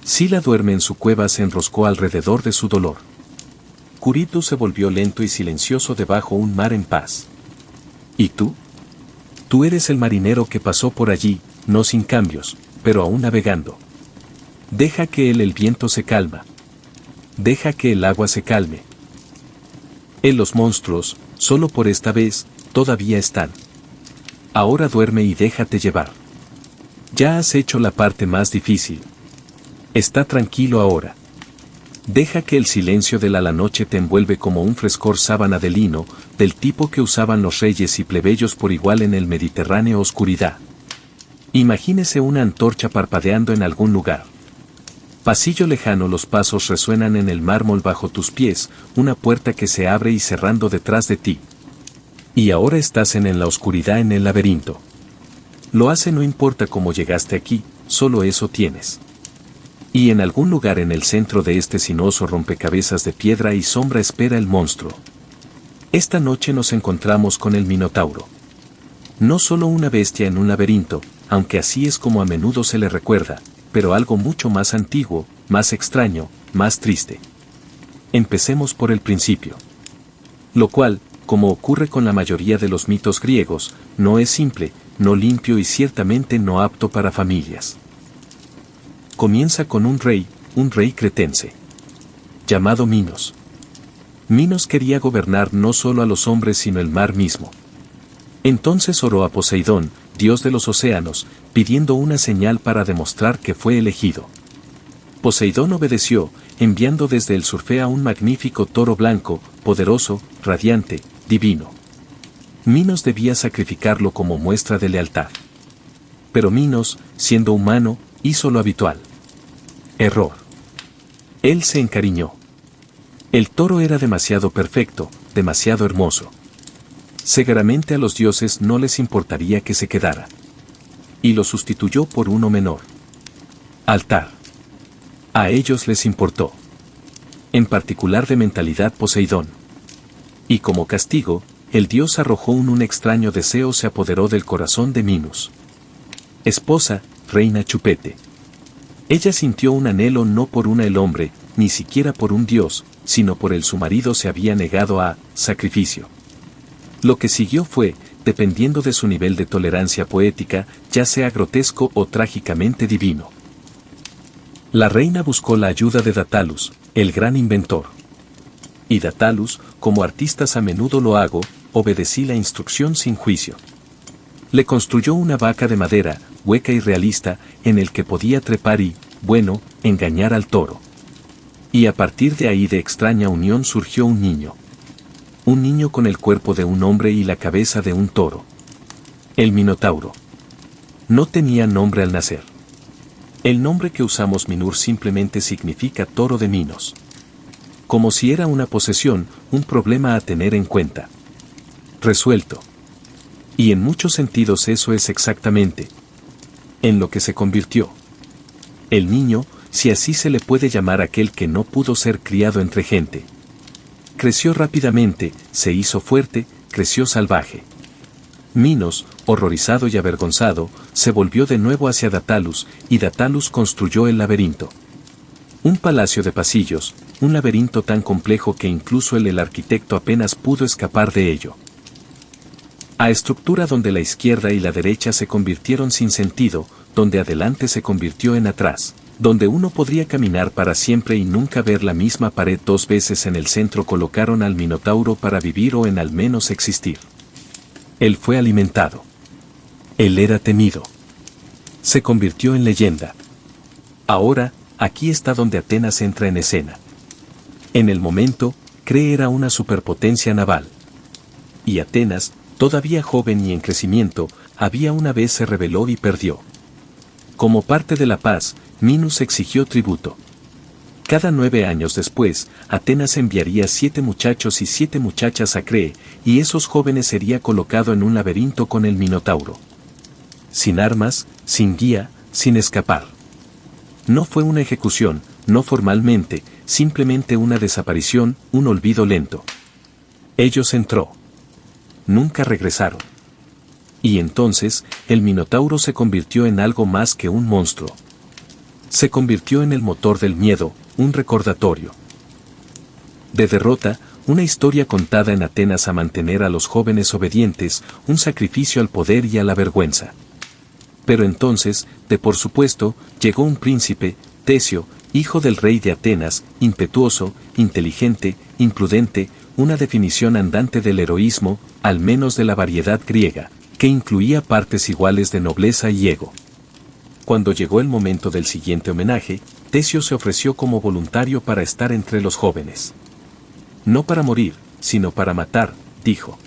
A: Sila duerme en su cueva, se enroscó alrededor de su dolor. Curitu se volvió lento y silencioso debajo un mar en paz. ¿Y tú? Tú eres el marinero que pasó por allí, no sin cambios, pero aún navegando. Deja que el viento se calma. Deja que el agua se calme. Los monstruos, solo por esta vez, todavía están. Ahora duerme y déjate llevar. Ya has hecho la parte más difícil. Está tranquilo ahora. Deja que el silencio de la noche te envuelve como un frescor sábana de lino, del tipo que usaban los reyes y plebeyos por igual en el Mediterráneo oscuridad. Imagínese una antorcha parpadeando en algún lugar. Pasillo lejano, los pasos resuenan en el mármol bajo tus pies, una puerta que se abre y cerrando detrás de ti. Y ahora estás en la oscuridad en el laberinto. Lo hace no importa cómo llegaste aquí, solo eso tienes. Y en algún lugar en el centro de este sinuoso rompecabezas de piedra y sombra espera el monstruo. Esta noche nos encontramos con el Minotauro. No solo una bestia en un laberinto, aunque así es como a menudo se le recuerda, pero algo mucho más antiguo, más extraño, más triste. Empecemos por el principio. Lo cual, como ocurre con la mayoría de los mitos griegos, no es simple, no limpio y ciertamente no apto para familias. Comienza con un rey cretense, llamado Minos. Minos quería gobernar no solo a los hombres sino el mar mismo. Entonces oró a Poseidón, dios de los océanos, pidiendo una señal para demostrar que fue elegido. Poseidón obedeció, enviando desde el Surfea un magnífico toro blanco, poderoso, radiante, divino. Minos debía sacrificarlo como muestra de lealtad. Pero Minos, siendo humano, hizo lo habitual. Error. Él se encariñó. El toro era demasiado perfecto, demasiado hermoso. Seguramente a los dioses no les importaría que se quedara. Y lo sustituyó por uno menor. Altar. A ellos les importó. En particular de mentalidad Poseidón. Y como castigo, el dios arrojó un extraño deseo se apoderó del corazón de Minos. Esposa, reina Chupete. Ella sintió un anhelo no por el hombre, ni siquiera por un dios, sino por su marido se había negado a sacrificio. Lo que siguió fue, dependiendo de su nivel de tolerancia poética, ya sea grotesco o trágicamente divino. La reina buscó la ayuda de Dátálus, el gran inventor. Y Dátálus, como artistas a menudo lo hago, obedecí la instrucción sin juicio. Le construyó una vaca de madera, hueca y realista, en el que podía trepar y, bueno, engañar al toro. Y a partir de ahí de extraña unión surgió un niño. Un niño con el cuerpo de un hombre y la cabeza de un toro. El Minotauro. No tenía nombre al nacer. El nombre que usamos Minur simplemente significa toro de Minos. Como si era una posesión, un problema a tener en cuenta. Resuelto. Y en muchos sentidos eso es exactamente en lo que se convirtió. El niño, si así se le puede llamar a aquel que no pudo ser criado entre gente. Creció rápidamente, se hizo fuerte, creció salvaje. Minos, horrorizado y avergonzado, se volvió de nuevo hacia Dátálus, y Dátálus construyó el laberinto. Un palacio de pasillos, un laberinto tan complejo que incluso el arquitecto apenas pudo escapar de ello. A estructura donde la izquierda y la derecha se convirtieron sin sentido, donde adelante se convirtió en atrás, donde uno podría caminar para siempre y nunca ver la misma pared dos veces. En el centro colocaron al Minotauro para vivir o en al menos existir. Él fue alimentado. Él era temido. Se convirtió en leyenda. Ahora, aquí está donde Atenas entra en escena. En el momento, Cree era una superpotencia naval. Y Atenas, todavía joven y en crecimiento, había una vez se rebeló y perdió. Como parte de la paz, Minos exigió tributo. Cada 9 años después, Atenas enviaría 7 muchachos y 7 muchachas a Cree, y esos jóvenes sería colocado en un laberinto con el Minotauro. Sin armas, sin guía, sin escapar. No fue una ejecución, no formalmente, simplemente una desaparición, un olvido lento. Ellos entró. Nunca regresaron. Y entonces, el Minotauro se convirtió en algo más que un monstruo. Se convirtió en el motor del miedo, un recordatorio de derrota, una historia contada en Atenas a mantener a los jóvenes obedientes, un sacrificio al poder y a la vergüenza. Pero entonces, por supuesto, llegó un príncipe, Teseo, hijo del rey de Atenas, impetuoso, inteligente, imprudente, una definición andante del heroísmo, al menos de la variedad griega, que incluía partes iguales de nobleza y ego. Cuando llegó el momento del siguiente homenaje, Teseo se ofreció como voluntario para estar entre los jóvenes. No para morir, sino para matar, dijo.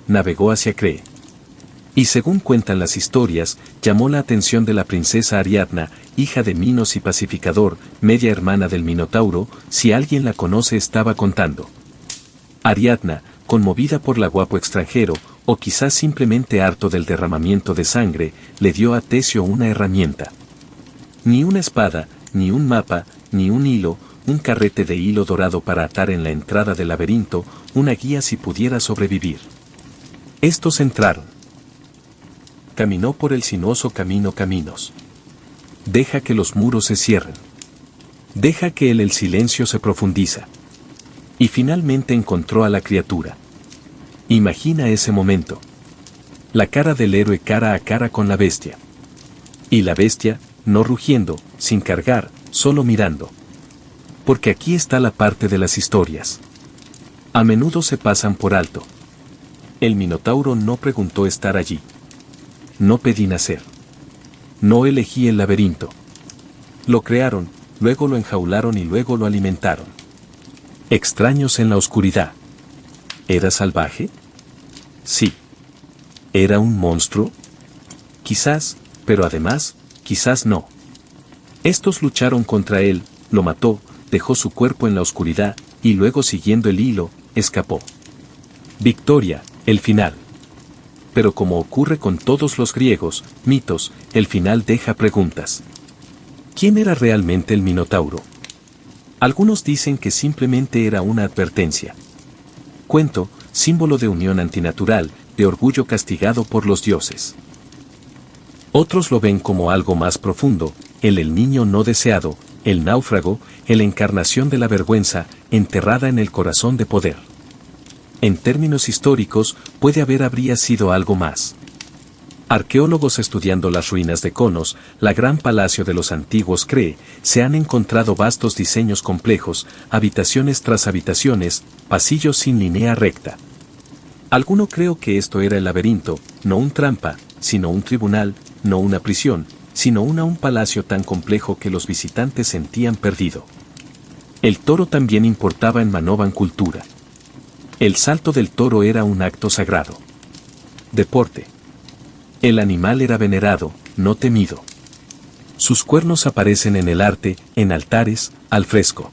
A: Navegó hacia Cree. Y según cuentan las historias, llamó la atención de la princesa Ariadna, hija de Minos y pacificador, media hermana del Minotauro. Si alguien la conoce, estaba contando. Ariadna, conmovida por la guapo extranjero, o quizás simplemente harto del derramamiento de sangre, le dio a Teseo una herramienta. Ni una espada, ni un mapa, ni un hilo, un carrete de hilo dorado para atar en la entrada del laberinto, una guía si pudiera sobrevivir. Estos entraron. Caminó por el sinuoso camino caminos. Deja que los muros se cierren. Deja que el silencio se profundiza. Y finalmente encontró a la criatura. Imagina ese momento. La cara del héroe cara a cara con la bestia. Y la bestia, no rugiendo, sin cargar, solo mirando. Porque aquí está la parte de las historias. A menudo se pasan por alto. El Minotauro no preguntó estar allí. No pedí nacer. No elegí el laberinto. Lo crearon, luego lo enjaularon y luego lo alimentaron. Extraños en la oscuridad. ¿Era salvaje? Sí. ¿Era un monstruo? Quizás, pero además, quizás no. Estos lucharon contra él, lo mató, dejó su cuerpo en la oscuridad, y luego siguiendo el hilo, escapó. Victoria, el final. Pero como ocurre con todos los griegos, mitos, el final deja preguntas. ¿Quién era realmente el Minotauro? Algunos dicen que simplemente era una advertencia. Cuento, símbolo de unión antinatural, de orgullo castigado por los dioses. Otros lo ven como algo más profundo, el niño no deseado, el náufrago, la encarnación de la vergüenza, enterrada en el corazón de poder. En términos históricos, habría sido algo más. Arqueólogos estudiando las ruinas de Conos, la gran palacio de los antiguos Cree, se han encontrado vastos diseños complejos, habitaciones tras habitaciones, pasillos sin línea recta. Alguno creo que esto era el laberinto, no un trampa, sino un tribunal, no una prisión, sino un palacio tan complejo que los visitantes sentían perdido. El toro también importaba en Manovan cultura. El salto del toro era un acto sagrado. Deporte. El animal era venerado, no temido. Sus cuernos aparecen en el arte, en altares, al fresco.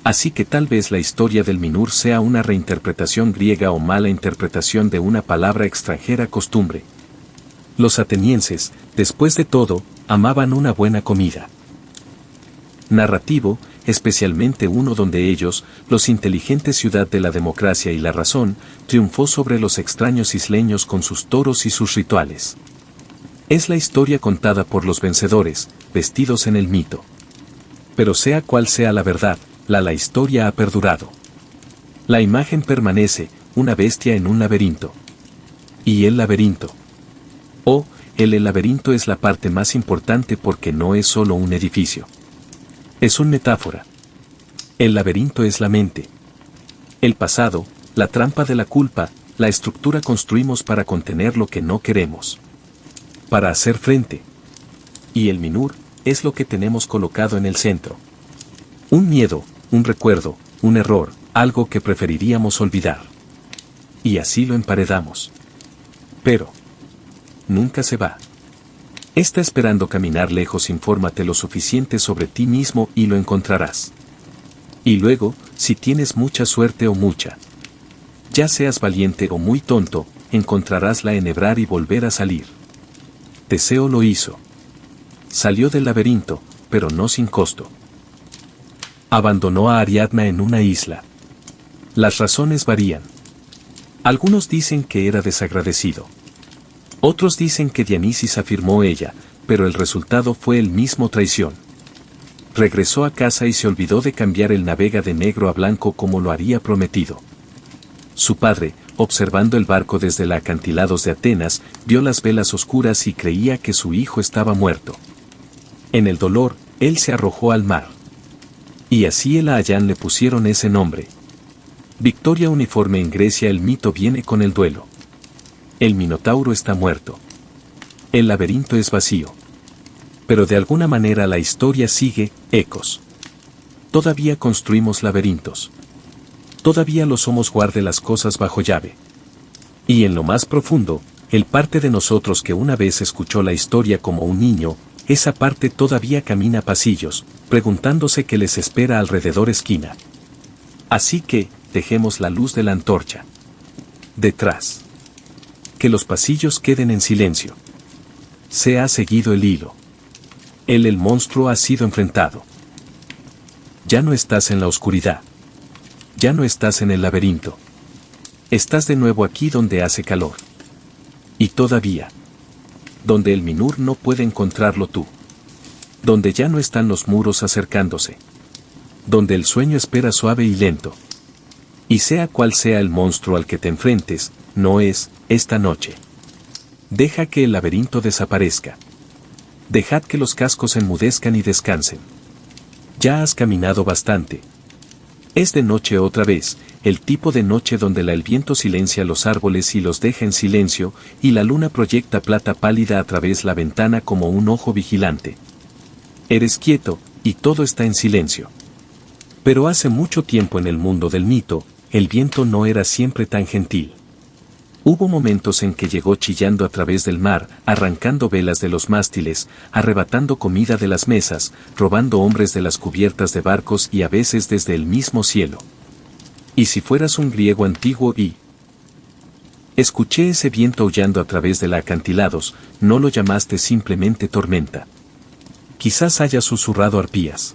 A: Así que tal vez la historia del Minur sea una reinterpretación griega o mala interpretación de una palabra extranjera costumbre. Los atenienses, después de todo, amaban una buena comida. Narrativo, especialmente uno donde ellos, los inteligentes ciudad de la democracia y la razón, triunfó sobre los extraños isleños con sus toros y sus rituales. Es la historia contada por los vencedores, vestidos en el mito. Pero sea cual sea la verdad, la historia ha perdurado. La imagen permanece, una bestia en un laberinto. ¿Y el laberinto? Oh, el laberinto es la parte más importante porque no es solo un edificio. Es una metáfora. El laberinto es la mente. El pasado, la trampa de la culpa, la estructura construimos para contener lo que no queremos. Para hacer frente. Y el minur es lo que tenemos colocado en el centro. Un miedo, un recuerdo, un error, algo que preferiríamos olvidar. Y así lo emparedamos. Pero nunca se va. Está esperando caminar lejos. Infórmate lo suficiente sobre ti mismo y lo encontrarás. Y luego, si tienes mucha suerte o mucha, ya seas valiente o muy tonto, encontrarás la enhebrar y volver a salir. Teseo lo hizo. Salió del laberinto, pero no sin costo. Abandonó a Ariadna en una isla. Las razones varían. Algunos dicen que era desagradecido. Otros dicen que Dianisis afirmó ella, pero el resultado fue el mismo: traición. Regresó a casa y se olvidó de cambiar el navega de negro a blanco como lo había prometido. Su padre, observando el barco desde los acantilados de Atenas, vio las velas oscuras y creía que su hijo estaba muerto. En el dolor, él se arrojó al mar. Y así el Ayán le pusieron ese nombre. Victoria uniforme en Grecia. El mito viene con el duelo. El Minotauro está muerto. El laberinto es vacío. Pero de alguna manera la historia sigue, ecos. Todavía construimos laberintos. Todavía lo somos. Guarde las cosas bajo llave. Y en lo más profundo, el parte de nosotros que una vez escuchó la historia como un niño, esa parte todavía camina pasillos, preguntándose qué les espera alrededor esquina. Así que, dejemos la luz de la antorcha detrás. Que los pasillos queden en silencio. Se ha seguido el hilo. El monstruo ha sido enfrentado. Ya no estás en la oscuridad. Ya no estás en el laberinto. Estás de nuevo aquí donde hace calor. Y todavía. Donde el minur no puede encontrarlo tú. Donde ya no están los muros acercándose. Donde el sueño espera suave y lento. Y sea cual sea el monstruo al que te enfrentes, no es, esta noche. Deja que el laberinto desaparezca. Dejad que los cascos enmudezcan y descansen. Ya has caminado bastante. Es de noche otra vez, el tipo de noche donde el viento silencia los árboles y los deja en silencio, y la luna proyecta plata pálida a través la ventana como un ojo vigilante. Eres quieto, y todo está en silencio. Pero hace mucho tiempo en el mundo del mito, el viento no era siempre tan gentil. Hubo momentos en que llegó chillando a través del mar, arrancando velas de los mástiles, arrebatando comida de las mesas, robando hombres de las cubiertas de barcos y a veces desde el mismo cielo. Y si fueras un griego antiguo y escuché ese viento aullando a través de los acantilados, no lo llamaste simplemente tormenta. Quizás hayas susurrado arpías.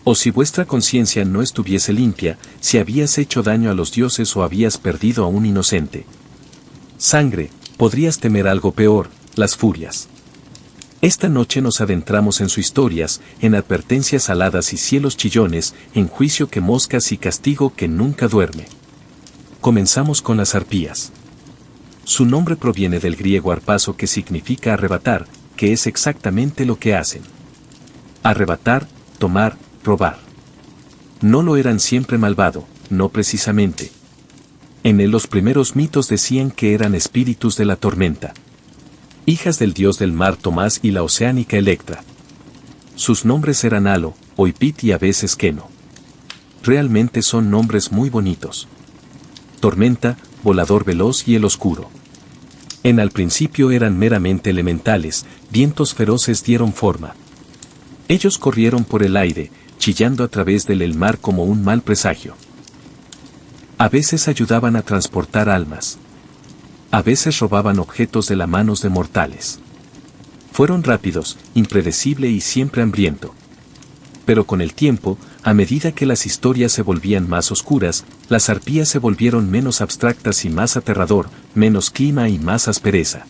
A: O si vuestra conciencia no estuviese limpia, si habías hecho daño a los dioses o habías perdido a un inocente. Sangre, podrías temer algo peor, las furias. Esta noche nos adentramos en sus historias, en advertencias aladas y cielos chillones, en juicio que moscas y castigo que nunca duerme. Comenzamos con las arpías. Su nombre proviene del griego arpazo, que significa arrebatar, que es exactamente lo que hacen. Arrebatar, tomar, robar. No lo eran siempre malvado, no precisamente. En él los primeros mitos decían que eran espíritus de la tormenta. Hijas del dios del mar Tomás y la oceánica Electra. Sus nombres eran Halo, Oipit y a veces Keno. Realmente son nombres muy bonitos. Tormenta, volador veloz y el oscuro. Al principio eran meramente elementales, vientos feroces dieron forma. Ellos corrieron por el aire, chillando a través del mar como un mal presagio. A veces ayudaban a transportar almas. A veces robaban objetos de las manos de mortales. Fueron rápidos, impredecible y siempre hambriento. Pero con el tiempo, a medida que las historias se volvían más oscuras, las arpías se volvieron menos abstractas y más aterrador, menos clima y más aspereza.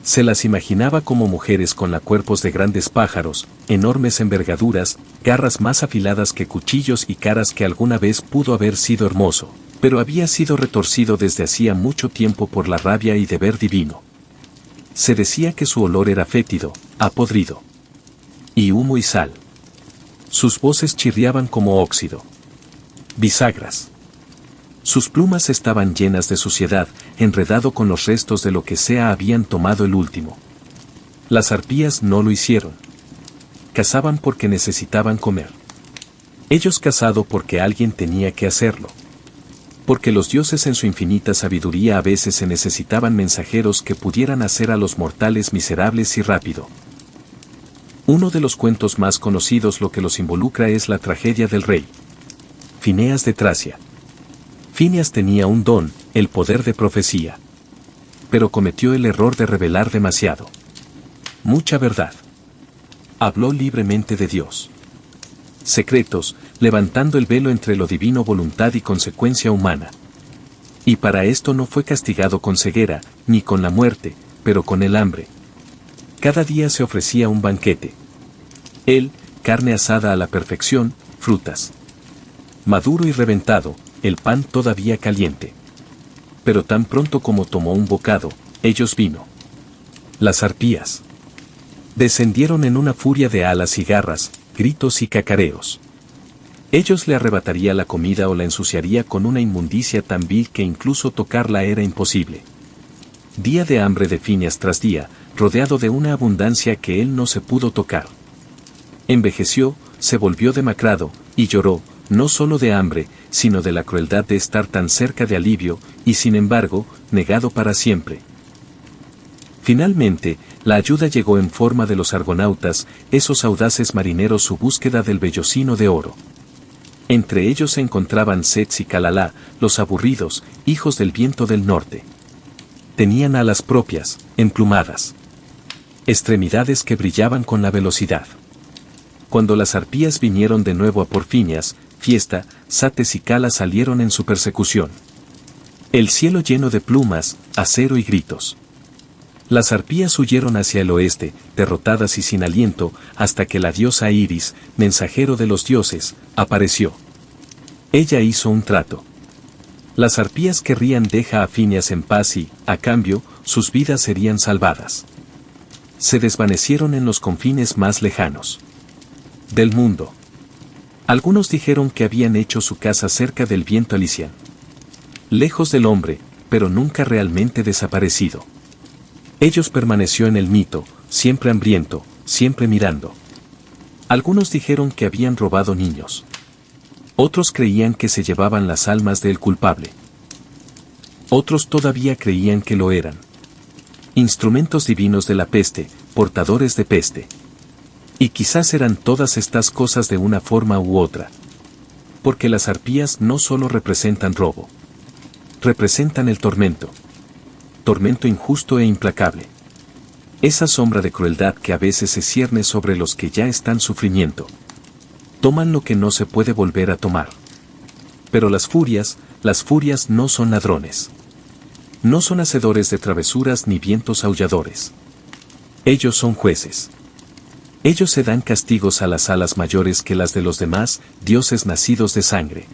A: Se las imaginaba como mujeres con cuerpos de grandes pájaros, enormes envergaduras, garras más afiladas que cuchillos y caras que alguna vez pudo haber sido hermoso. Pero había sido retorcido desde hacía mucho tiempo por la rabia y deber divino. Se decía que su olor era fétido, podrido. Y humo y sal. Sus voces chirriaban como óxido. Bisagras. Sus plumas estaban llenas de suciedad, enredado con los restos de lo que sea habían tomado el último. Las arpías no lo hicieron. Cazaban porque necesitaban comer. Ellos cazado porque alguien tenía que hacerlo. Porque los dioses en su infinita sabiduría a veces se necesitaban mensajeros que pudieran hacer a los mortales miserables y rápido. Uno de los cuentos más conocidos lo que los involucra es la tragedia del rey Fineas de Tracia. Fineas tenía un don, el poder de profecía. Pero cometió el error de revelar demasiado. Mucha verdad. Habló libremente de Dios. Secretos, levantando el velo entre lo divino voluntad y consecuencia humana. Y para esto no fue castigado con ceguera, ni con la muerte, pero con el hambre. Cada día se ofrecía un banquete. Él, carne asada a la perfección, frutas. Maduro y reventado, el pan todavía caliente. Pero tan pronto como tomó un bocado, ellos vino. Las arpías descendieron en una furia de alas y garras, gritos y cacareos. Ellos le arrebataría la comida o la ensuciaría con una inmundicia tan vil que incluso tocarla era imposible. Día de hambre de Fineas tras día, rodeado de una abundancia que él no se pudo tocar. Envejeció, se volvió demacrado, y lloró, no solo de hambre, sino de la crueldad de estar tan cerca de alivio, y sin embargo, negado para siempre. Finalmente, la ayuda llegó en forma de los argonautas, esos audaces marineros su búsqueda del vellocino de oro. Entre ellos se encontraban Sets y Calalá, los aburridos, hijos del viento del norte. Tenían alas propias, emplumadas. Extremidades que brillaban con la velocidad. Cuando las arpías vinieron de nuevo a por Fineas, Fiesta, Sates y Cala salieron en su persecución. El cielo lleno de plumas, acero y gritos. Las arpías huyeron hacia el oeste, derrotadas y sin aliento, hasta que la diosa Iris, mensajero de los dioses, apareció. Ella hizo un trato. Las arpías querrían dejar a Fineas en paz y, a cambio, sus vidas serían salvadas. Se desvanecieron en los confines más lejanos del mundo. Algunos dijeron que habían hecho su casa cerca del viento Alician. Lejos del hombre, pero nunca realmente desaparecido. Ellos permaneció en el mito, siempre hambriento, siempre mirando. Algunos dijeron que habían robado niños. Otros creían que se llevaban las almas del culpable. Otros todavía creían que lo eran. Instrumentos divinos de la peste, portadores de peste. Y quizás eran todas estas cosas de una forma u otra. Porque las arpías no solo representan robo. Representan el tormento. Tormento injusto e implacable. Esa sombra de crueldad que a veces se cierne sobre los que ya están sufrimiento. Toman lo que no se puede volver a tomar. Pero las furias no son ladrones. No son hacedores de travesuras ni vientos aulladores. Ellos son jueces. Ellos se dan castigos a las alas mayores que las de los demás, dioses nacidos de sangre.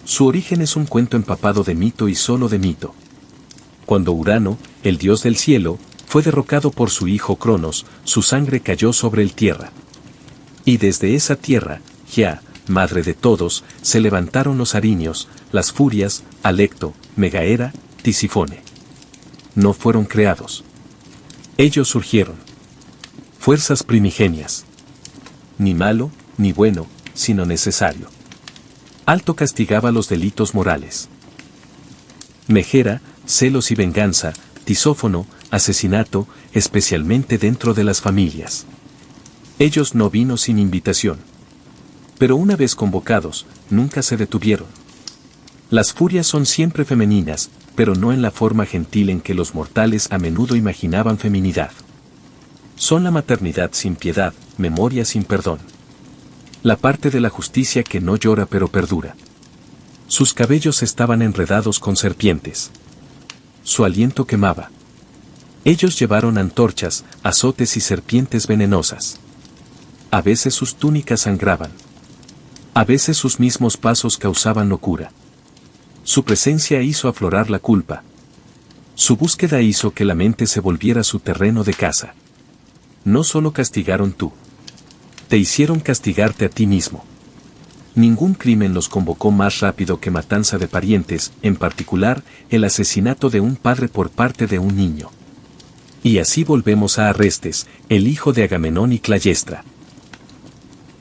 A: Su origen es un cuento empapado de mito y solo de mito. Cuando Urano, el dios del cielo, fue derrocado por su hijo Cronos, su sangre cayó sobre el tierra. Y desde esa tierra, Gea, madre de todos, se levantaron los ariños, las furias, Alecto, Megaera, Tisifone. No fueron creados. Ellos surgieron. Fuerzas primigenias. Ni malo, ni bueno, sino necesario. Alto castigaba los delitos morales. Megera, celos y venganza, Tisófono, asesinato, especialmente dentro de las familias. Ellos no vino sin invitación. Pero una vez convocados, nunca se detuvieron. Las furias son siempre femeninas, pero no en la forma gentil en que los mortales a menudo imaginaban feminidad. Son la maternidad sin piedad, memoria sin perdón. La parte de la justicia que no llora pero perdura. Sus cabellos estaban enredados con serpientes. Su aliento quemaba. Ellos llevaron antorchas, azotes y serpientes venenosas. A veces sus túnicas sangraban. A veces sus mismos pasos causaban locura. Su presencia hizo aflorar la culpa. Su búsqueda hizo que la mente se volviera su terreno de caza. No solo castigaron tú. Te hicieron castigarte a ti mismo. Ningún crimen los convocó más rápido que matanza de parientes, en particular, el asesinato de un padre por parte de un niño. Y así volvemos a Arrestes, el hijo de Agamenón y Clayestra.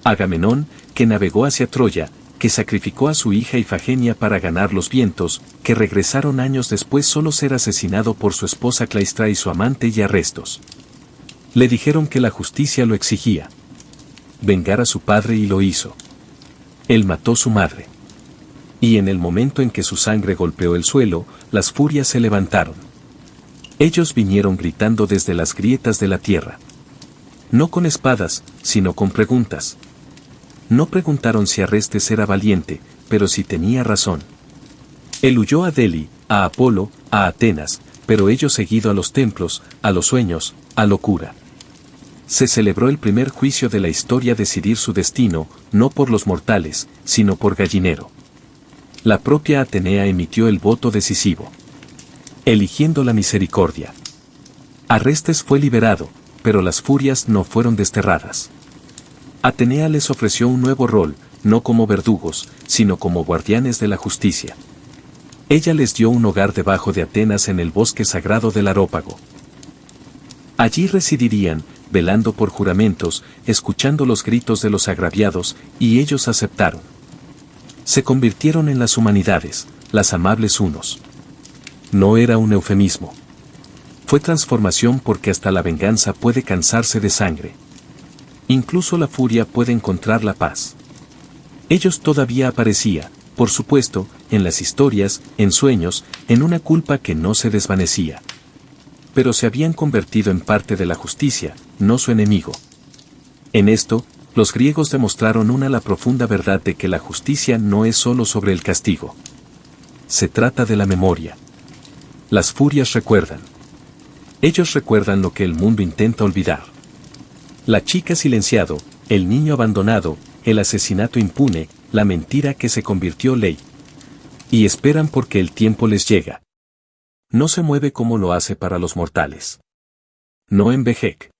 A: Agamenón, que navegó hacia Troya, que sacrificó a su hija Ifagenia para ganar los vientos, que regresaron años después solo ser asesinado por su esposa Claistra y su amante y Arrestos. Le dijeron que la justicia lo exigía. Vengar a su padre y lo hizo. Él mató a su madre. Y en el momento en que su sangre golpeó el suelo, las furias se levantaron. Ellos vinieron gritando desde las grietas de la tierra. No con espadas, sino con preguntas. No preguntaron si Arrestes era valiente, pero si tenía razón. Él huyó a Delhi, a Apolo, a Atenas, pero ellos seguido a los templos, a los sueños, a locura. Se celebró el primer juicio de la historia decidir su destino, no por los mortales, sino por Gallinero. La propia Atenea emitió el voto decisivo, eligiendo la misericordia. Arrestes fue liberado, pero las furias no fueron desterradas. Atenea les ofreció un nuevo rol, no como verdugos, sino como guardianes de la justicia. Ella les dio un hogar debajo de Atenas en el bosque sagrado del Arópago. Allí residirían, velando por juramentos, escuchando los gritos de los agraviados, y ellos aceptaron. Se convirtieron en las humanidades, las amables unos. No era un eufemismo. Fue transformación porque hasta la venganza puede cansarse de sangre. Incluso la furia puede encontrar la paz. Ellos todavía aparecía, por supuesto, en las historias, en sueños, en una culpa que no se desvanecía. Pero se habían convertido en parte de la justicia, no su enemigo. En esto, los griegos demostraron la profunda verdad de que la justicia no es solo sobre el castigo. Se trata de la memoria. Las furias recuerdan. Ellos recuerdan lo que el mundo intenta olvidar. La chica silenciado, el niño abandonado, el asesinato impune, la mentira que se convirtió ley. Y esperan porque el tiempo les llega. No se mueve como lo hace para los mortales. No envejece.